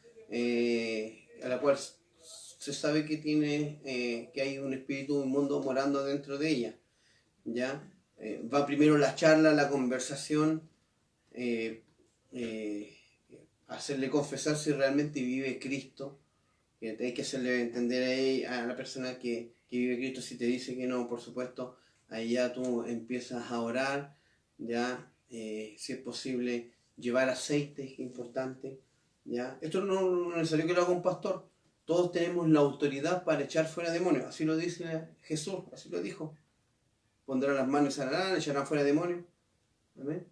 a la cual se sabe que tiene, que hay un espíritu inmundo morando dentro de ella, ¿ya? Va primero la charla, la conversación, eh, eh, hacerle confesar si realmente vive Cristo, que hay que hacerle entender a la persona que vive Cristo. Si te dice que no, por supuesto, ahí ya tú empiezas a orar, ya, si es posible, llevar aceite, es importante, ya. Esto no es necesario que lo haga un pastor. Todos tenemos la autoridad para echar fuera demonios. Así lo dice Jesús, así lo dijo. Pondrán las manos y sanarán, echarán fuera demonios. ¿Amén?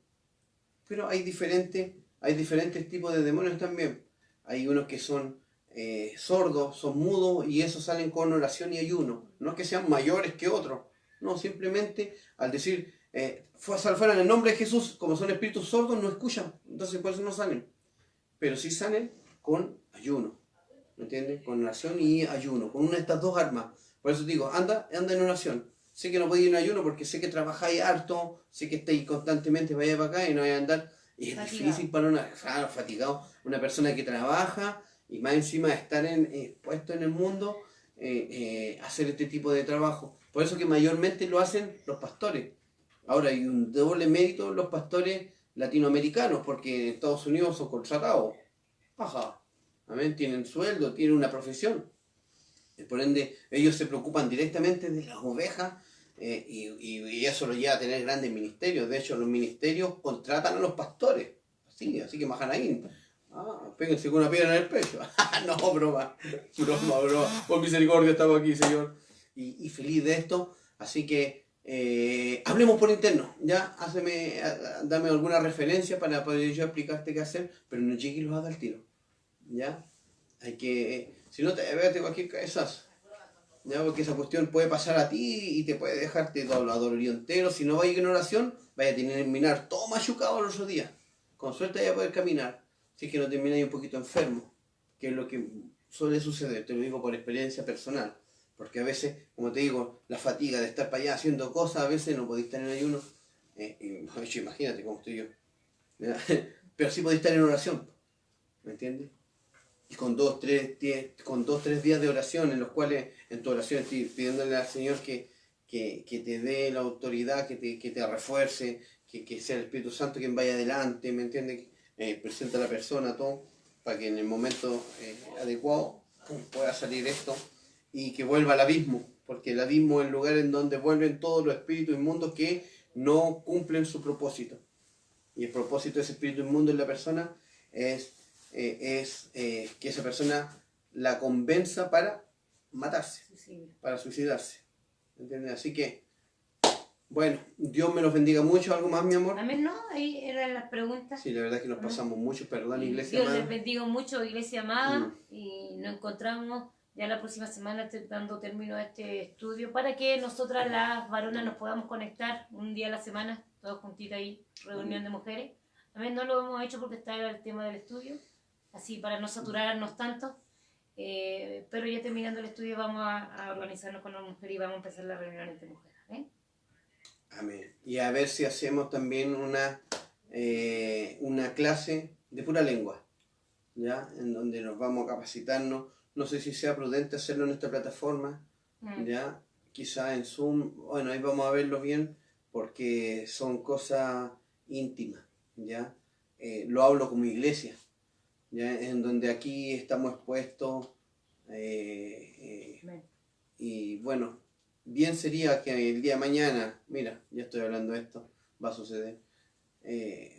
Pero hay diferentes tipos de demonios también. Hay unos que son sordos, son mudos, y esos salen con oración y ayuno. No es que sean mayores que otros. No, simplemente al decir, fuera en el nombre de Jesús, como son espíritus sordos, no escuchan. Entonces por eso no salen. Pero sí salen con ayuno. ¿Me entiendes? Con oración y ayuno, con una de estas dos armas. Por eso digo, anda en oración. Sé que no podéis ir en ayuno porque sé que trabajáis harto, sé que estáis constantemente para allá y para acá y no vais a andar. Y es difícil para fatigado, una persona que trabaja y más encima de estar puesto en el mundo, hacer este tipo de trabajo. Por eso que mayormente lo hacen los pastores. Ahora hay un doble mérito en los pastores latinoamericanos, porque en Estados Unidos son contratados. Ajá. Amén. Tienen sueldo, tienen una profesión. Por ende, ellos se preocupan directamente de las ovejas, y eso lo lleva a tener grandes ministerios. De hecho, los ministerios contratan a los pastores. Así que Mahanaín. Péguense con una piedra en el pecho. No, broma. Por misericordia estamos aquí, Señor. Y feliz de esto. Así que hablemos por interno. Ya, dame alguna referencia para poder yo explicarte qué hacer, pero no llegue y los haga al tiro. ¿Ya? Hay que, si no te vete cualquier cabezazo, ¿ya? Porque esa cuestión puede pasar a ti y te puede dejarte dolorido entero. Si no vayas en oración, vaya a terminar todo machucado los otros días. Con suerte vaya a poder caminar, si es que no terminas un poquito enfermo, que es lo que suele suceder, te lo digo por experiencia personal. Porque a veces, como te digo, la fatiga de estar para allá haciendo cosas, a veces no podéis estar en ayuno. Imagínate cómo estoy yo. ¿Ya? Pero sí podéis estar en oración, ¿me entiendes? Y con 2-3 días de oración, en los cuales en tu oración estoy pidiéndole al Señor que te dé la autoridad, que te refuerce, que sea el Espíritu Santo quien vaya adelante, ¿me entiendes? Presenta a la persona, todo, para que en el momento adecuado pueda salir esto y que vuelva al abismo, porque el abismo es el lugar en donde vuelven todos los espíritus inmundos que no cumplen su propósito. Y el propósito de ese espíritu inmundo en la persona es que esa persona la convenza para matarse, para suicidarse. ¿Entiendes? Así que, bueno, Dios me los bendiga mucho. ¿Algo más, mi amor? Amén, ¿no? Ahí eran las preguntas. Sí, la verdad es que nos pasamos mucho, perdón, iglesia Dios amada. les bendiga mucho, iglesia amada, y nos encontramos ya la próxima semana dando término a este estudio para que nosotras las varonas nos podamos conectar un día a la semana, todos juntitas ahí, reunión de mujeres. Amén, no lo hemos hecho porque está el tema del estudio, así para no saturarnos tanto, pero ya terminando el estudio vamos a organizarnos con las mujeres y vamos a empezar la reunión entre mujeres. ¿Eh? Amén. Y a ver si hacemos también una clase de pura lengua, ¿ya? En donde nos vamos a capacitarnos. No sé si sea prudente hacerlo en esta plataforma, ¿ya? Quizá en Zoom, bueno, ahí vamos a verlo bien, porque son cosas íntimas, ¿ya? Lo hablo como iglesia, ¿ya? En donde aquí estamos expuestos, y bueno, bien sería que el día de mañana, mira, ya estoy hablando de esto, va a suceder,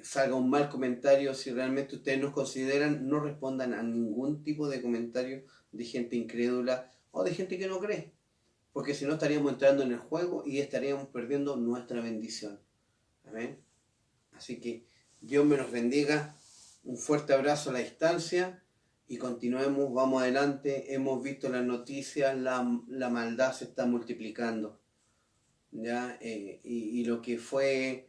salga un mal comentario. Si realmente ustedes nos consideran, no respondan a ningún tipo de comentario de gente incrédula o de gente que no cree, porque si no estaríamos entrando en el juego y estaríamos perdiendo nuestra bendición. Amén. Así que Dios me los bendiga, un fuerte abrazo a la distancia y continuemos, vamos adelante. Hemos visto las noticias, la maldad se está multiplicando, ¿ya? Y lo que fue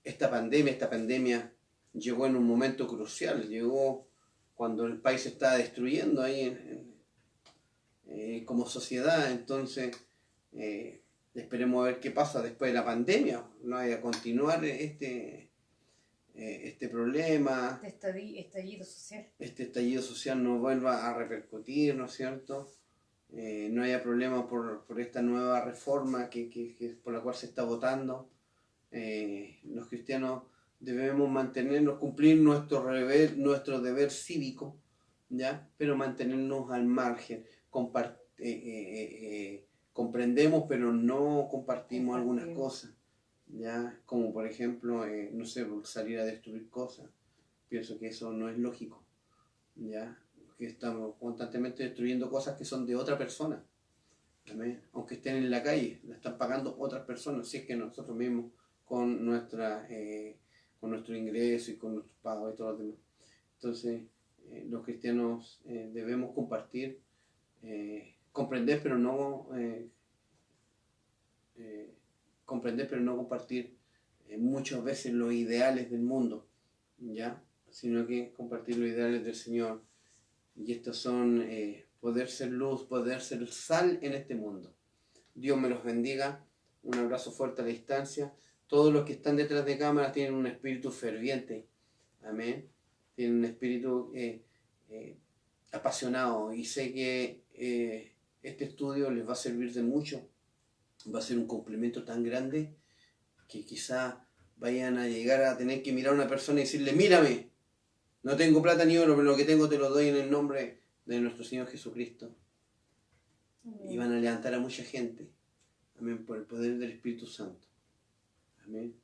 esta pandemia llegó en un momento crucial, llegó cuando el país se está destruyendo ahí como sociedad. Entonces esperemos a ver qué pasa después de la pandemia, no vaya a continuar este problema, este estallido social no vuelva a repercutir, ¿no es cierto? No haya problema por esta nueva reforma que por la cual se está votando. Los cristianos debemos mantenernos, cumplir nuestro deber cívico, ¿ya? Pero mantenernos al margen. Comprendemos, pero no compartimos algunas cosas, ¿ya? Como por ejemplo, no sé, salir a destruir cosas. Pienso que eso no es lógico, ¿ya? Que estamos constantemente destruyendo cosas que son de otra persona. ¿Amén? Aunque estén en la calle, la están pagando otras personas, si es que nosotros mismos con nuestro ingreso y con nuestros pagos y todo lo demás. Entonces, los cristianos debemos compartir, comprender, pero no compartir muchas veces los ideales del mundo, ¿ya? Sino que compartir los ideales del Señor. Y estos son poder ser luz, poder ser sal en este mundo. Dios me los bendiga. Un abrazo fuerte a la distancia. Todos los que están detrás de cámara tienen un espíritu ferviente. Amén. Tienen un espíritu apasionado. Y sé que este estudio les va a servir de mucho. Va a ser un complemento tan grande que quizá vayan a llegar a tener que mirar a una persona y decirle: mírame, no tengo plata ni oro, pero lo que tengo te lo doy en el nombre de nuestro Señor Jesucristo. Amén. Y van a levantar a mucha gente. Amén. Por el poder del Espíritu Santo. Amén.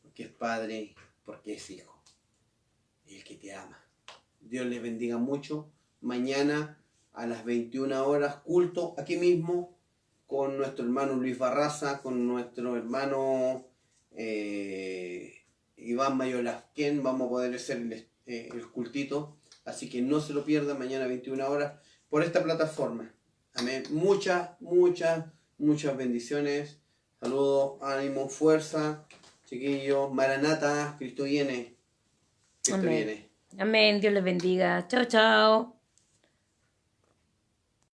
Porque es Padre, porque es Hijo. Y el que te ama. Dios les bendiga mucho. Mañana a las 21 horas, culto aquí mismo con nuestro hermano Luis Barraza, con nuestro hermano Iván Mayolazquén. Vamos a poder hacer el cultito. Así que no se lo pierdan mañana a 21 horas por esta plataforma. Amén. Muchas bendiciones. Saludos, ánimo, fuerza, chiquillos. Maranata, Cristo viene. Cristo Amén. viene. Amén. Dios les bendiga. Chao, chao.